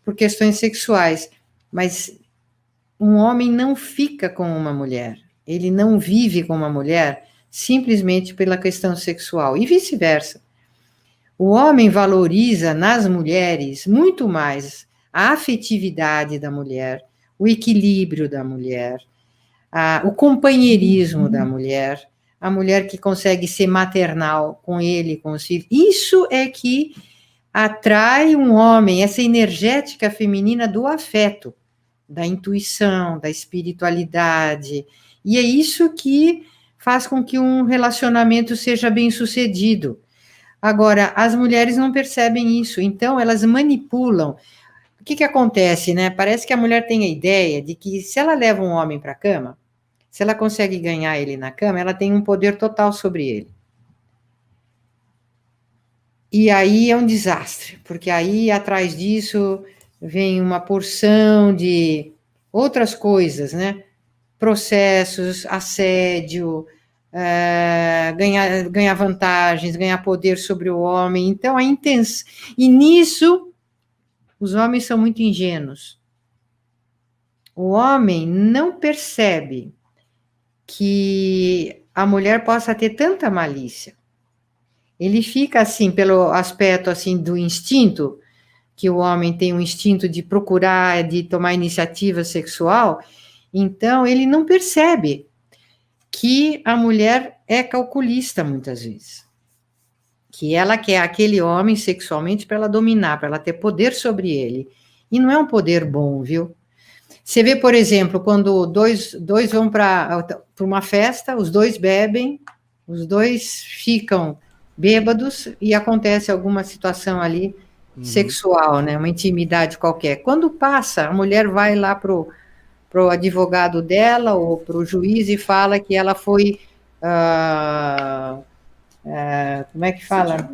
por questões sexuais, mas um homem não fica com uma mulher, ele não vive com uma mulher simplesmente pela questão sexual, e vice-versa. O homem valoriza nas mulheres muito mais a afetividade da mulher, o equilíbrio da mulher, o companheirismo da mulher, a mulher que consegue ser maternal com ele, com os filhos. Isso é que atrai um homem, essa energética feminina do afeto, da intuição, da espiritualidade. E é isso que faz com que um relacionamento seja bem sucedido. Agora, as mulheres não percebem isso, então elas manipulam. O que acontece, né? Parece que a mulher tem a ideia de que se ela leva um homem para a cama, se ela consegue ganhar ele na cama, ela tem um poder total sobre ele. E aí é um desastre, porque aí atrás disso vem uma porção de outras coisas, né? Processos, assédio, ganhar vantagens, ganhar poder sobre o homem. Então, a intenção. E nisso, os homens são muito ingênuos. O homem não percebe que a mulher possa ter tanta malícia. Ele fica assim, pelo aspecto assim do instinto, que o homem tem um instinto de procurar, de tomar iniciativa sexual, então ele não percebe que a mulher é calculista muitas vezes. Que ela quer aquele homem sexualmente para ela dominar, para ela ter poder sobre ele. E não é um poder bom, viu? Você vê, por exemplo, quando dois vão para uma festa, os dois bebem, os dois ficam bêbados e acontece alguma situação ali sexual, né? Uma intimidade qualquer. Quando passa, a mulher vai lá pro advogado dela ou pro juiz e fala que ela foi como é que fala?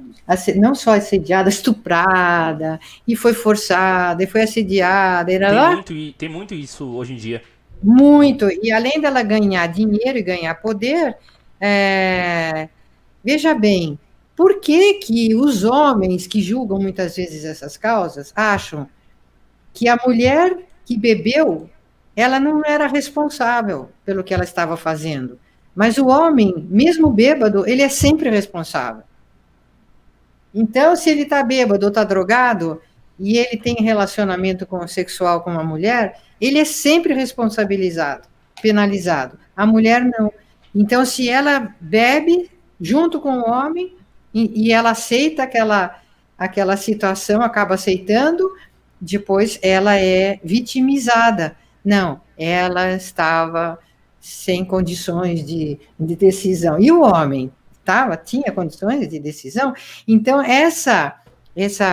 Não só assediada, estuprada, e foi forçada, e foi assediada. Tem muito isso hoje em dia. Muito. E além dela ganhar dinheiro e ganhar poder, veja bem, por que que os homens que julgam muitas vezes essas causas acham que a mulher que bebeu, ela não era responsável pelo que ela estava fazendo? Mas o homem, mesmo bêbado, ele é sempre responsável. Então, se ele está bêbado ou está drogado, e ele tem relacionamento sexual com uma mulher, ele é sempre responsabilizado, penalizado. A mulher não. Então, se ela bebe junto com o homem, e ela aceita aquela situação, acaba aceitando, depois ela é vitimizada. Não, ela estava sem condições de decisão. E o homem tinha condições de decisão. Então, esse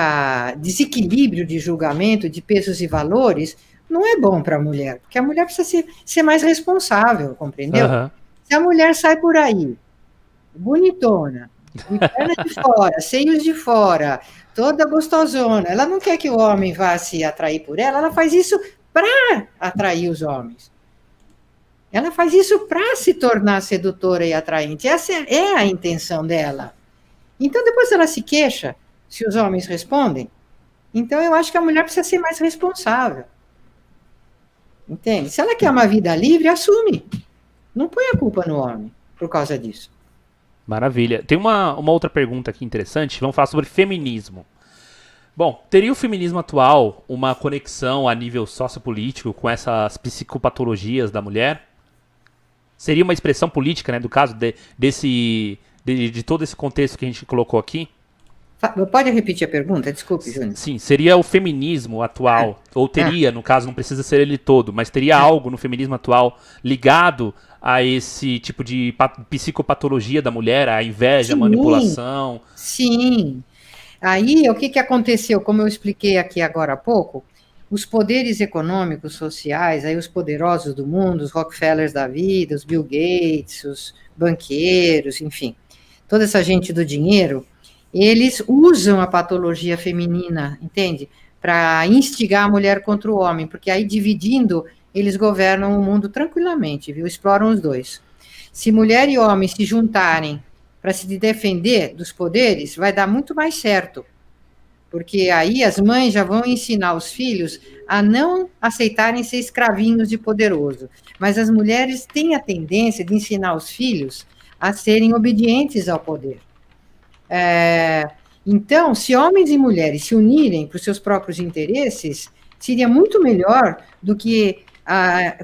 desequilíbrio de julgamento, de pesos e valores, não é bom para a mulher, porque a mulher precisa ser mais responsável, compreendeu? Uhum. Se a mulher sai por aí, bonitona, de perna de fora, seios de fora, toda gostosona, ela não quer que o homem vá se atrair por ela, ela faz isso para atrair os homens. Ela faz isso para se tornar sedutora e atraente. Essa é a intenção dela. Então, depois ela se queixa se os homens respondem. Então, eu acho que a mulher precisa ser mais responsável. Entende? Se ela quer uma vida livre, assume. Não põe a culpa no homem por causa disso. Maravilha. Tem uma outra pergunta aqui interessante. Vamos falar sobre feminismo. Bom, teria o feminismo atual uma conexão a nível sociopolítico com essas psicopatologias da mulher? Seria uma expressão política, né, do caso de todo esse contexto que a gente colocou aqui? Pode repetir a pergunta? Desculpe, Júnior. Sim, seria o feminismo atual, ou teria, no caso, não precisa ser ele todo, mas teria algo no feminismo atual ligado a esse tipo de psicopatologia da mulher, a inveja, a manipulação? Sim. Aí, o que aconteceu? Como eu expliquei aqui agora há pouco, os poderes econômicos, sociais, aí os poderosos do mundo, os Rockefellers da vida, os Bill Gates, os banqueiros, enfim, toda essa gente do dinheiro, eles usam a patologia feminina, entende? Para instigar a mulher contra o homem, porque aí dividindo, eles governam o mundo tranquilamente, viu? Exploram os dois. Se mulher e homem se juntarem para se defender dos poderes, vai dar muito mais certo. Porque aí as mães já vão ensinar os filhos a não aceitarem ser escravinhos de poderoso. Mas as mulheres têm a tendência de ensinar os filhos a serem obedientes ao poder. Então, se homens e mulheres se unirem para os seus próprios interesses, seria muito melhor do que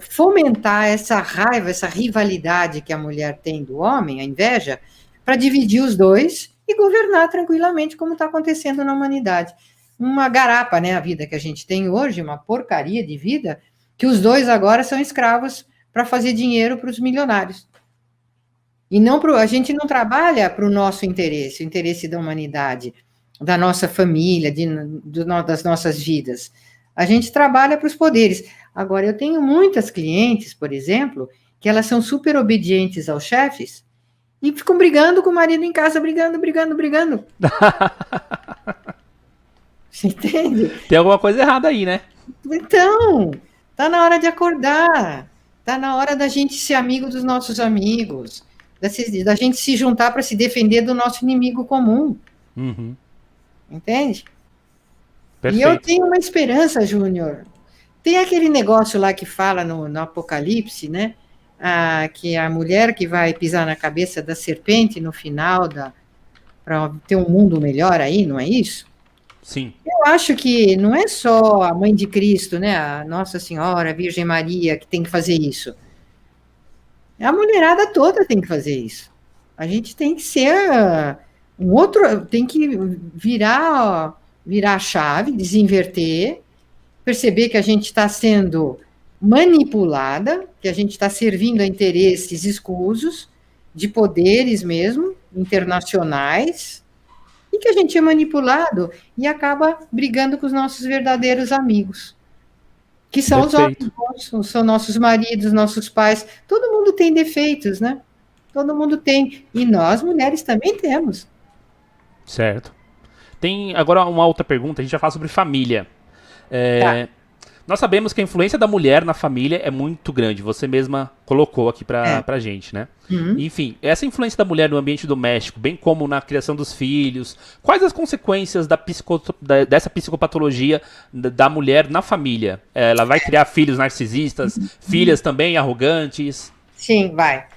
fomentar essa raiva, essa rivalidade que a mulher tem do homem, a inveja, para dividir os dois e governar tranquilamente, como está acontecendo na humanidade. Uma garapa, né, a vida que a gente tem hoje, uma porcaria de vida, que os dois agora são escravos para fazer dinheiro para os milionários. E não a gente não trabalha para o nosso interesse, o interesse da humanidade, da nossa família, das nossas vidas. A gente trabalha para os poderes. Agora, eu tenho muitas clientes, por exemplo, que elas são super obedientes aos chefes e ficam brigando com o marido em casa, brigando. Você entende? Tem alguma coisa errada aí, né? Então, tá na hora de acordar. Tá na hora da gente ser amigo dos nossos amigos, da gente se juntar para se defender do nosso inimigo comum. Uhum. Entende? Perfeito. E eu tenho uma esperança, Júnior. Tem aquele negócio lá que fala no Apocalipse, né? Que a mulher que vai pisar na cabeça da serpente no final, para ter um mundo melhor aí, não é isso? Sim. Eu acho que não é só a mãe de Cristo, né? A Nossa Senhora, a Virgem Maria, que tem que fazer isso. A mulherada toda tem que fazer isso. A gente tem que ser tem que virar a chave, desinverter, perceber que a gente está sendo manipulada, que a gente está servindo a interesses escusos, de poderes mesmo, internacionais, e que a gente é manipulado e acaba brigando com os nossos verdadeiros amigos, que são Perfeito. os homens, são nossos maridos, nossos pais. Todo mundo tem defeitos, né? Todo mundo tem. E nós, mulheres, também temos. Certo. Tem agora uma outra pergunta, a gente já fala sobre família. Tá. Nós sabemos que a influência da mulher na família é muito grande. Você mesma colocou aqui pra gente, né? Uhum. Enfim, essa influência da mulher no ambiente doméstico, bem como na criação dos filhos, quais as consequências dessa psicopatologia da mulher na família? Ela vai criar filhos narcisistas, filhas também arrogantes? Sim, vai.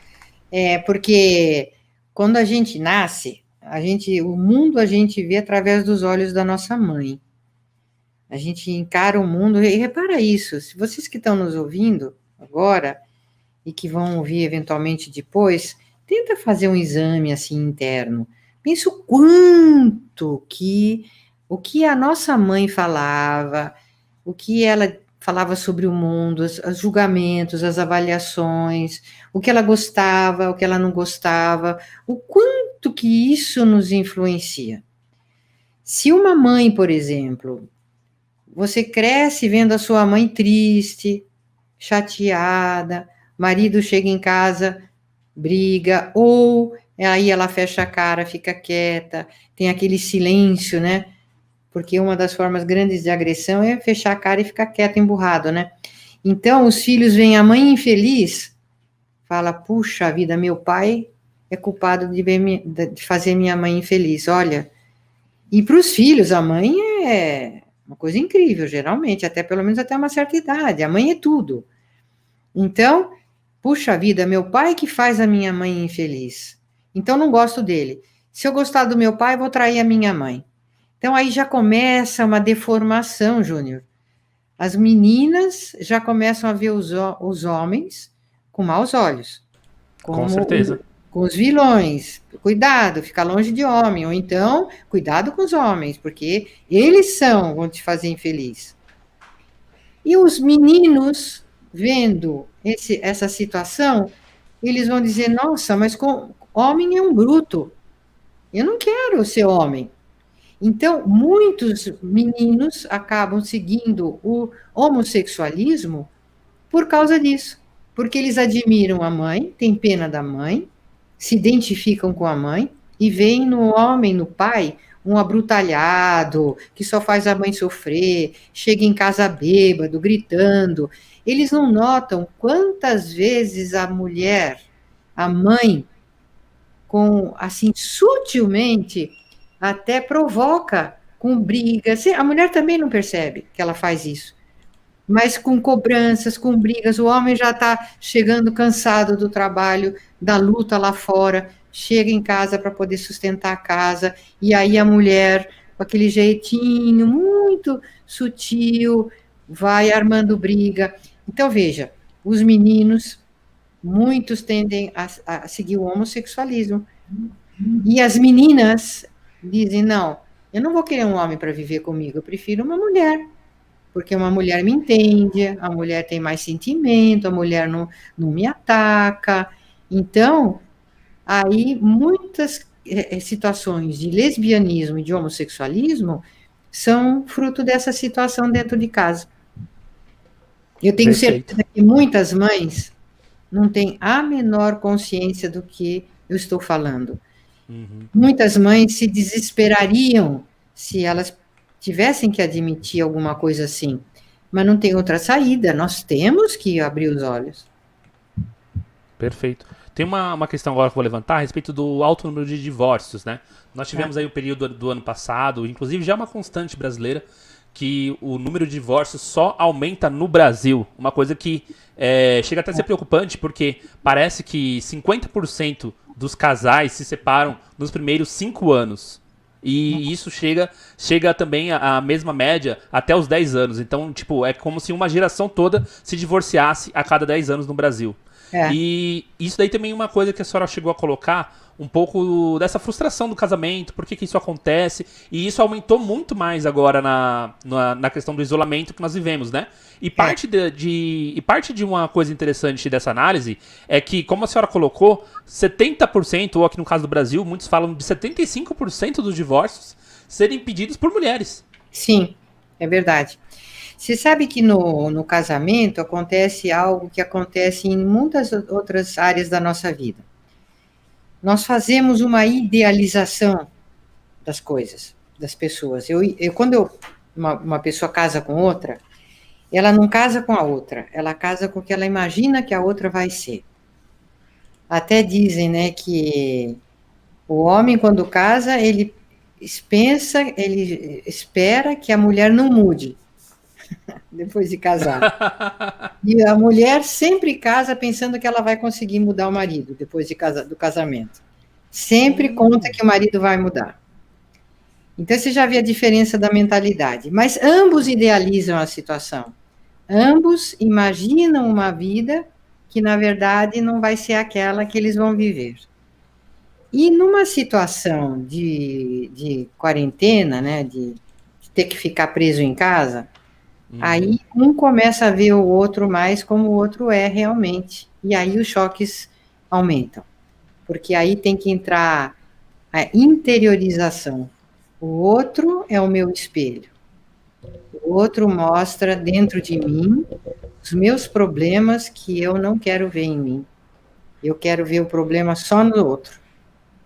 Porque quando a gente nasce, o mundo a gente vê através dos olhos da nossa mãe. A gente encara o mundo, e repara isso, se vocês que estão nos ouvindo agora, e que vão ouvir eventualmente depois, tenta fazer um exame assim interno. Pensa o quanto o que a nossa mãe falava, o que ela falava sobre o mundo, os julgamentos, as avaliações, o que ela gostava, o que ela não gostava, o quanto que isso nos influencia. Se uma mãe, por exemplo, você cresce vendo a sua mãe triste, chateada, marido chega em casa, briga, ou aí ela fecha a cara, fica quieta, tem aquele silêncio, né? Porque uma das formas grandes de agressão é fechar a cara e ficar quieto, emburrado, né? Então, os filhos veem a mãe infeliz, fala, puxa vida, meu pai é culpado de fazer minha mãe infeliz, olha. E para os filhos, a mãe é uma coisa incrível, geralmente, até pelo menos até uma certa idade, a mãe é tudo. Então, puxa vida, meu pai que faz a minha mãe infeliz. Então, não gosto dele. Se eu gostar do meu pai, vou trair a minha mãe. Então, aí já começa uma deformação, Júnior. As meninas já começam a ver os homens com maus olhos. Com certeza. Com os vilões. Cuidado, fica longe de homem. Ou então, cuidado com os homens, porque eles vão te fazer infeliz. E os meninos, vendo essa situação, eles vão dizer, nossa, mas homem é um bruto. Eu não quero ser homem. Então, muitos meninos acabam seguindo o homossexualismo por causa disso. Porque eles admiram a mãe, têm pena da mãe, se identificam com a mãe e veem no homem, no pai, um abrutalhado, que só faz a mãe sofrer, chega em casa bêbado, gritando. Eles não notam quantas vezes a mulher, a mãe, assim, sutilmente, até provoca com brigas. A mulher também não percebe que ela faz isso, mas com cobranças, com brigas. O homem já está chegando cansado do trabalho, da luta lá fora, chega em casa para poder sustentar a casa, e aí a mulher, com aquele jeitinho muito sutil, vai armando briga. Então, veja, os meninos, muitos tendem a seguir o homossexualismo. E as meninas dizem, não, eu não vou querer um homem para viver comigo, eu prefiro uma mulher, porque uma mulher me entende, a mulher tem mais sentimento, a mulher não me ataca. Então, aí muitas situações de lesbianismo e de homossexualismo são fruto dessa situação dentro de casa. Eu tenho certeza que muitas mães não têm a menor consciência do que eu estou falando. Muitas mães se desesperariam se elas tivessem que admitir alguma coisa assim, mas não tem outra saída, nós temos que abrir os olhos. Perfeito. Tem uma questão agora que eu vou levantar a respeito do alto número de divórcios, né? Nós tivemos aí o período do ano passado, inclusive já é uma constante brasileira, que o número de divórcios só aumenta no Brasil. Uma coisa que chega até a ser preocupante, porque parece que 50% dos casais se separam nos primeiros 5 anos. E isso chega também à mesma média até os 10 anos. Então, tipo, é como se uma geração toda se divorciasse a cada 10 anos no Brasil. E isso daí também é uma coisa que a senhora chegou a colocar, um pouco dessa frustração do casamento, por que isso acontece, e isso aumentou muito mais agora na questão do isolamento que nós vivemos, né? E parte de uma coisa interessante dessa análise é que, como a senhora colocou, 70%, ou aqui no caso do Brasil, muitos falam de 75% dos divórcios serem pedidos por mulheres. Sim, é verdade. Você sabe que no casamento acontece algo que acontece em muitas outras áreas da nossa vida. Nós fazemos uma idealização das coisas, das pessoas. Quando uma pessoa casa com outra, ela não casa com a outra, ela casa com o que ela imagina que a outra vai ser. Até dizem, né, que o homem, quando casa, ele espera que a mulher não mude depois de casar. E a mulher sempre casa pensando que ela vai conseguir mudar o marido depois do casamento. Sempre conta que o marido vai mudar. Então, você já vê a diferença da mentalidade. Mas ambos idealizam a situação. Ambos imaginam uma vida que, na verdade, não vai ser aquela que eles vão viver. E numa situação de quarentena, né, de ter que ficar preso em casa, aí um começa a ver o outro mais como o outro é realmente. E aí os choques aumentam. Porque aí tem que entrar a interiorização. O outro é o meu espelho. O outro mostra dentro de mim os meus problemas que eu não quero ver em mim. Eu quero ver o problema só no outro.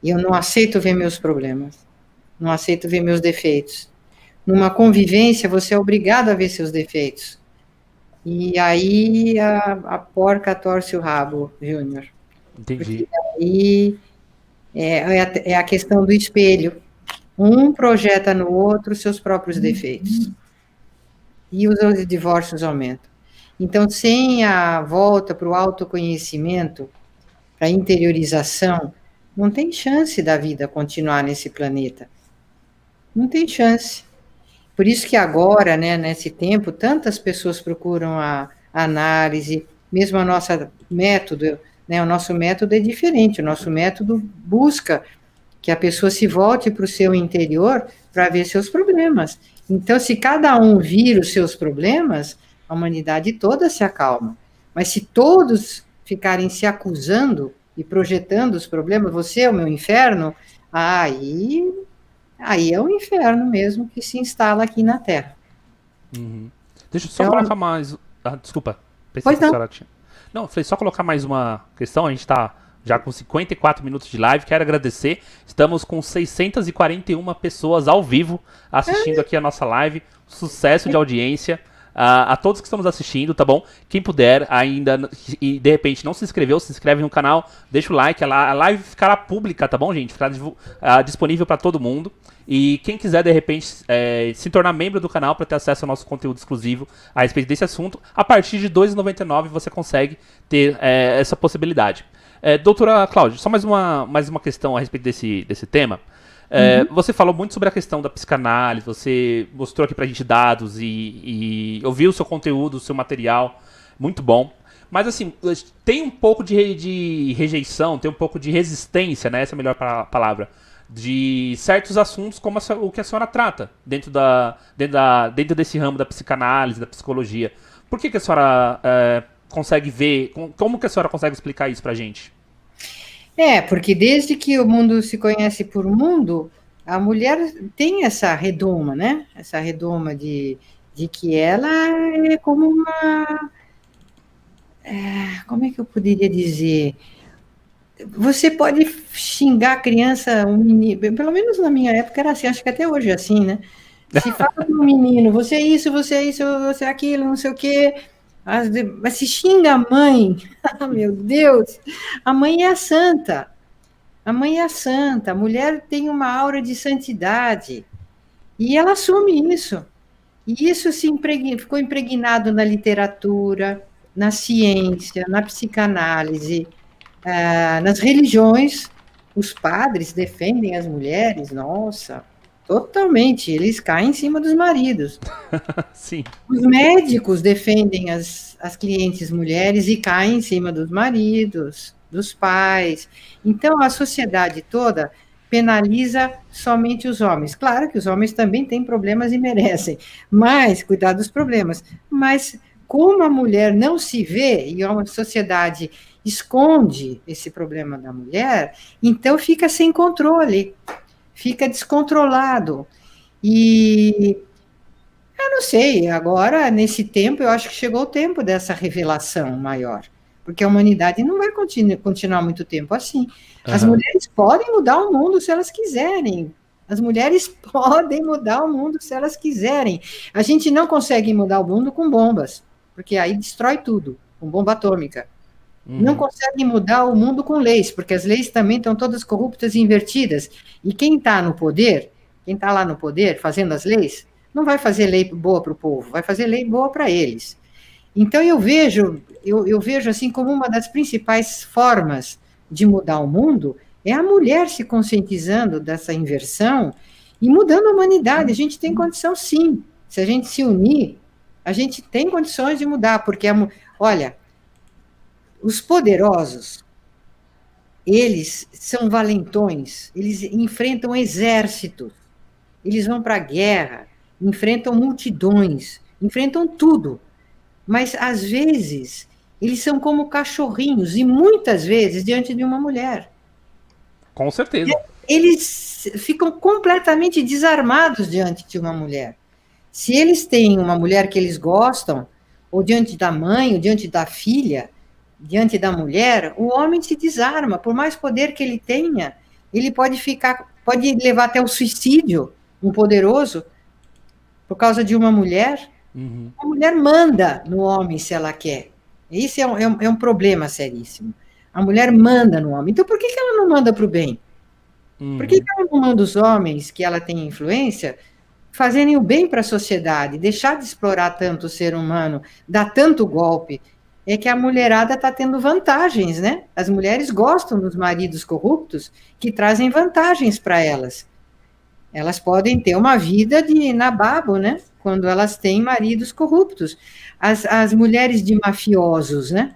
E eu não aceito ver meus problemas. Não aceito ver meus defeitos. Numa convivência, você é obrigado a ver seus defeitos. E aí a porca torce o rabo, Júnior. Entendi. Porque aí é a questão do espelho. Um projeta no outro seus próprios defeitos. E os divórcios aumentam. Então, sem a volta para o autoconhecimento, para a interiorização, não tem chance da vida continuar nesse planeta. Não tem chance. Por isso que agora, né, nesse tempo, tantas pessoas procuram a análise, mesmo o nosso método, né, o nosso método é diferente, o nosso método busca que a pessoa se volte para o seu interior para ver seus problemas. Então, se cada um vir os seus problemas, a humanidade toda se acalma. Mas se todos ficarem se acusando e projetando os problemas, você é o meu inferno, aí é o inferno mesmo que se instala aqui na Terra. Deixa eu só colocar mais... desculpa. Pois não. Não, falei só colocar mais uma questão. A gente está já com 54 minutos de live. Quero agradecer. Estamos com 641 pessoas ao vivo assistindo aqui a nossa live. Sucesso de audiência. a todos que estão nos assistindo, tá bom? Quem puder ainda e de repente não se inscreveu, se inscreve no canal, deixa o like, a live ficará pública, tá bom, gente? Ficará disponível para todo mundo. E quem quiser, de repente, se tornar membro do canal para ter acesso ao nosso conteúdo exclusivo a respeito desse assunto, a partir de R$ 2,99 você consegue ter essa possibilidade. Doutora Cláudia, só mais uma questão a respeito desse tema. Você falou muito sobre a questão da psicanálise, você mostrou aqui pra gente dados e ouviu o seu conteúdo, o seu material, muito bom. Mas assim, tem um pouco de rejeição, tem um pouco de resistência, né? Essa é a melhor palavra. De certos assuntos como o que a senhora trata dentro desse ramo da psicanálise, da psicologia. Por que a senhora consegue ver, como que a senhora consegue explicar isso pra gente? Porque desde que o mundo se conhece por mundo, a mulher tem essa redoma, né? Essa redoma de que ela é como uma... como é que eu poderia dizer? Você pode xingar a criança, um menino, pelo menos na minha época era assim, acho que até hoje é assim, né? Se fala para um menino, você é isso, você é aquilo, não sei o quê, mas se xinga a mãe, meu Deus, a mãe é a santa, a mãe é a santa, a mulher tem uma aura de santidade, e ela assume isso, e isso ficou impregnado na literatura, na ciência, na psicanálise, nas religiões. Os padres defendem as mulheres, nossa, totalmente, eles caem em cima dos maridos. Sim. Os médicos defendem as clientes mulheres e caem em cima dos maridos, dos pais. Então, a sociedade toda penaliza somente os homens. Claro que os homens também têm problemas e merecem, mas cuidar dos problemas. Mas como a mulher não se vê e a sociedade esconde esse problema da mulher, então fica sem controle, fica descontrolado. E eu não sei, agora, nesse tempo, eu acho que chegou o tempo dessa revelação maior, porque a humanidade não vai continuar muito tempo assim. As mulheres podem mudar o mundo se elas quiserem. As mulheres podem mudar o mundo se elas quiserem. A gente não consegue mudar o mundo com bombas, porque aí destrói tudo, com bomba atômica. Não consegue mudar o mundo com leis, porque as leis também estão todas corruptas e invertidas. E quem está no poder, quem está lá no poder fazendo as leis, não vai fazer lei boa para o povo, vai fazer lei boa para eles. Então eu vejo assim como uma das principais formas de mudar o mundo é a mulher se conscientizando dessa inversão e mudando a humanidade. A gente tem condição, sim. Se a gente se unir, a gente tem condições de mudar, porque, olha, os poderosos, eles são valentões, eles enfrentam exércitos, eles vão para a guerra, enfrentam multidões, enfrentam tudo. Mas, às vezes, eles são como cachorrinhos, e muitas vezes diante de uma mulher. Com certeza. Eles ficam completamente desarmados diante de uma mulher. Se eles têm uma mulher que eles gostam, ou diante da mãe, ou diante da filha, diante da mulher, o homem se desarma. Por mais poder que ele tenha, ele pode levar até o suicídio, um poderoso, por causa de uma mulher. A mulher manda no homem se ela quer. Isso é um problema seríssimo. A mulher manda no homem. Então, por que ela não manda para o bem? Por que ela não manda os homens que ela tem influência fazerem o bem para a sociedade, deixar de explorar tanto o ser humano, dar tanto golpe? É que a mulherada está tendo vantagens, né? As mulheres gostam dos maridos corruptos que trazem vantagens para elas. Elas podem ter uma vida de nababo, né? Quando elas têm maridos corruptos. As mulheres de mafiosos, né?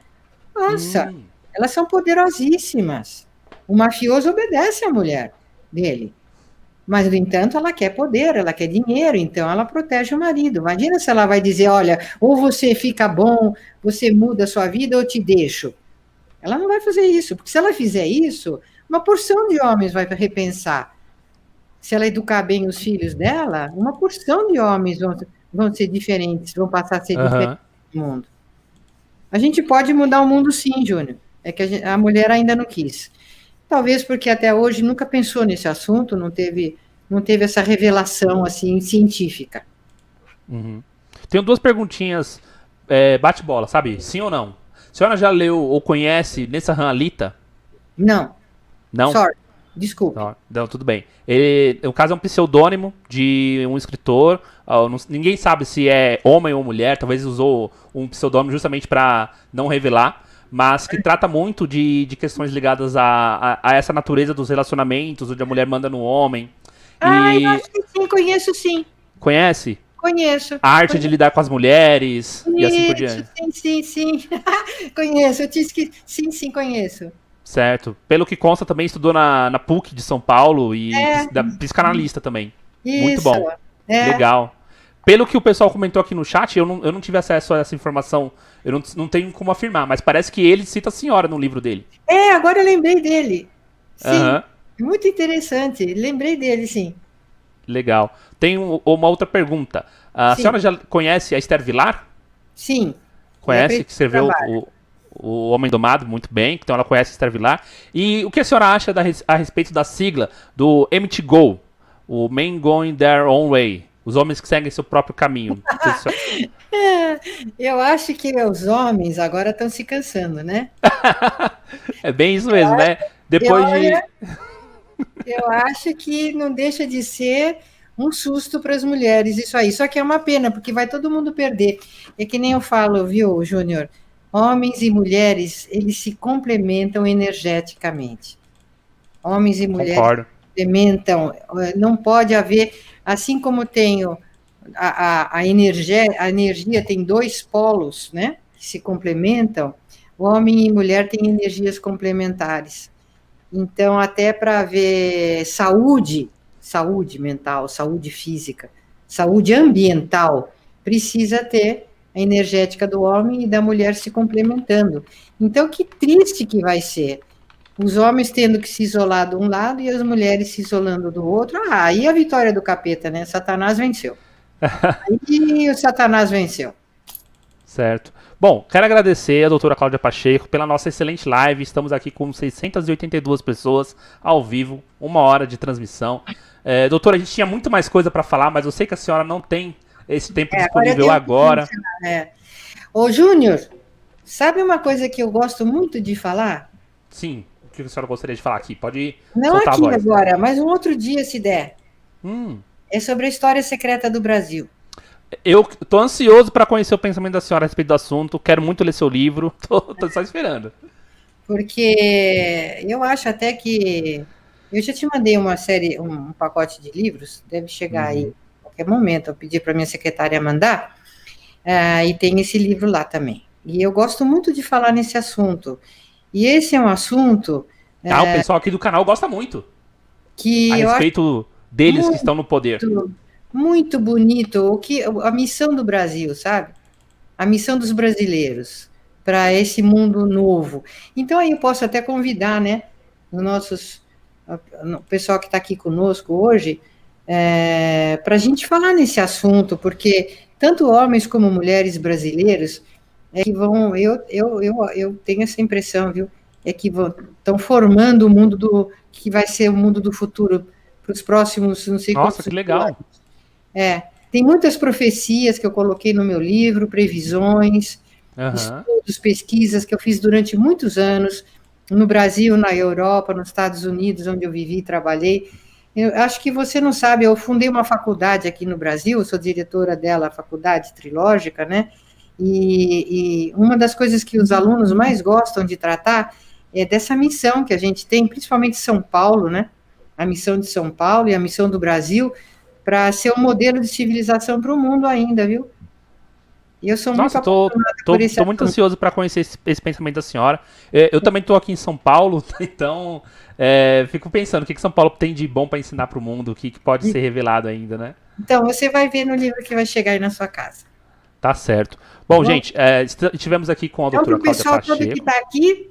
Nossa, elas são poderosíssimas. O mafioso obedece à mulher dele. Mas, no entanto, ela quer poder, ela quer dinheiro, então ela protege o marido. Imagina se ela vai dizer, olha, ou você fica bom, você muda a sua vida, ou eu te deixo. Ela não vai fazer isso, porque se ela fizer isso, uma porção de homens vai repensar. Se ela educar bem os filhos dela, uma porção de homens vão ser diferentes, vão passar a ser diferentes no mundo. A gente pode mudar o mundo sim, Júnior. É que a mulher ainda não quis. Talvez porque até hoje nunca pensou nesse assunto, não teve essa revelação assim científica. Tenho duas perguntinhas bate-bola, sabe? Sim ou não? A senhora já leu ou conhece Nessa Alita? Não, Não? sorry, desculpe. Não, tudo bem. Ele, no caso, é um pseudônimo de um escritor. Ninguém sabe se é homem ou mulher. Talvez usou um pseudônimo justamente para não revelar. Mas que trata muito de questões ligadas a essa natureza dos relacionamentos, onde a mulher manda no homem. Ah, eu E acho que sim, conheço sim. conhece? Conheço. A arte de lidar com as mulheres e assim por Conheço, diante. sim, sim, sim. Conheço, eu te esqueci. Sim, sim, conheço. Certo. Pelo que consta, também estudou na PUC de São Paulo e É, da psicanalista também. Muito isso. bom. É, Legal. Pelo que o pessoal comentou aqui no chat, eu não tive acesso a essa informação. Eu não tenho como afirmar, mas parece que ele cita a senhora no livro dele. agora eu lembrei dele. Sim, Aham. muito interessante. Lembrei dele, sim. Legal. Tem uma outra pergunta. A Sim, senhora já conhece a Esther Vilar? sim. Já Conhece? Que aprendi o escreveu trabalho. o Homem Domado muito bem. Então ela conhece a Esther Vilar. E o que a senhora acha a respeito da sigla do MTGO? O Men Going Their Own Way. Os homens que seguem seu próprio caminho. Não sei se a senhora- Eu acho que os homens agora estão se cansando, né? É bem isso mesmo, né? Eu, Depois de. olha, eu acho que não deixa de ser um susto para as mulheres isso aí. Só que é uma pena, porque vai todo mundo perder. É que nem eu falo, viu, Júnior? Homens e mulheres, eles se complementam energeticamente. Homens e mulheres Concordo. se complementam. Não pode haver, assim como tem a energia tem dois polos, né? Que se complementam. Homem e mulher têm energias complementares. Então, até para ver saúde mental, saúde física, saúde ambiental, precisa ter a energética do homem e da mulher se complementando. Então, que triste que vai ser. Os homens tendo que se isolar de um lado e as mulheres se isolando do outro. Ah, aí a vitória do capeta, né? Satanás venceu. Aí o Satanás venceu. Certo. Bom, quero agradecer a doutora Cláudia Pacheco pela nossa excelente live. Estamos aqui com 682 pessoas ao vivo, 1 hora de transmissão. Doutora, a gente tinha muito mais coisa para falar, mas eu sei que a senhora não tem esse tempo Agora eu disponível tenho que agora. funcionar, né? Ô, Júnior, sabe uma coisa que eu gosto muito de falar? Sim, o que a senhora gostaria de falar aqui? Pode Não soltar a aqui voz. agora, mas um outro dia, se der. Hum, É sobre a história secreta do Brasil. eu tô ansioso para conhecer o pensamento da senhora a respeito do assunto. Quero muito ler seu livro. Tô só esperando. Porque eu acho até que. Eu já te mandei uma série, um pacote de livros, deve chegar aí Uhum. a qualquer momento. Eu pedi para minha secretária mandar, e tem esse livro lá também. E eu gosto muito de falar nesse assunto. E esse é um assunto Ah, o pessoal aqui do canal gosta muito a que eu acho respeito deles que muito, estão no poder. muito bonito, a missão do Brasil, sabe? A missão dos brasileiros para esse mundo novo. Então, aí eu posso até convidar, né, os nossos, o pessoal que está aqui conosco hoje, para a gente falar nesse assunto, porque tanto homens como mulheres brasileiros que vão, eu tenho essa impressão, viu, é que estão formando o mundo que vai ser o mundo do futuro para os próximos, não sei Nossa, quantos que anos. legal. Tem muitas profecias que eu coloquei no meu livro, previsões, Aham. estudos, pesquisas que eu fiz durante muitos anos, no Brasil, na Europa, nos Estados Unidos, onde eu vivi e trabalhei. Eu acho que você não sabe, eu fundei uma faculdade aqui no Brasil, sou diretora dela, a Faculdade Trilógica, né? E uma das coisas que os alunos mais gostam de tratar é dessa missão que a gente tem, principalmente São Paulo, né? A missão de São Paulo e a missão do Brasil, para ser um modelo de civilização para o mundo ainda, viu? E eu sou muito Nossa, apaixonada por esse tô muito assunto. ansioso para conhecer esse pensamento da senhora. Eu também tô aqui em São Paulo, então fico pensando o que São Paulo tem de bom para ensinar para o mundo, o que pode ser revelado ainda, né? Então, você vai ver no livro que vai chegar aí na sua casa. Tá certo. Tá Bom, bom? gente, estivemos aqui com a Então, para doutora o Cláudia pessoal todo que Pacheco. está aqui,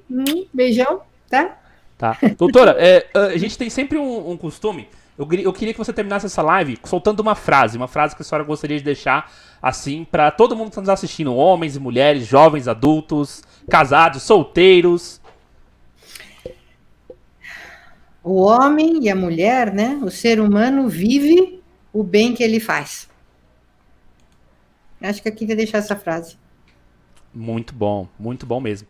beijão, tá? Tá. Doutora, a gente tem sempre um costume. Eu queria que você terminasse essa live soltando uma frase que a senhora gostaria de deixar assim para todo mundo que está nos assistindo, homens e mulheres, jovens, adultos, casados, solteiros. O homem e a mulher, né? O ser humano vive o bem que ele faz. Acho que eu queria deixar essa frase. Muito bom mesmo.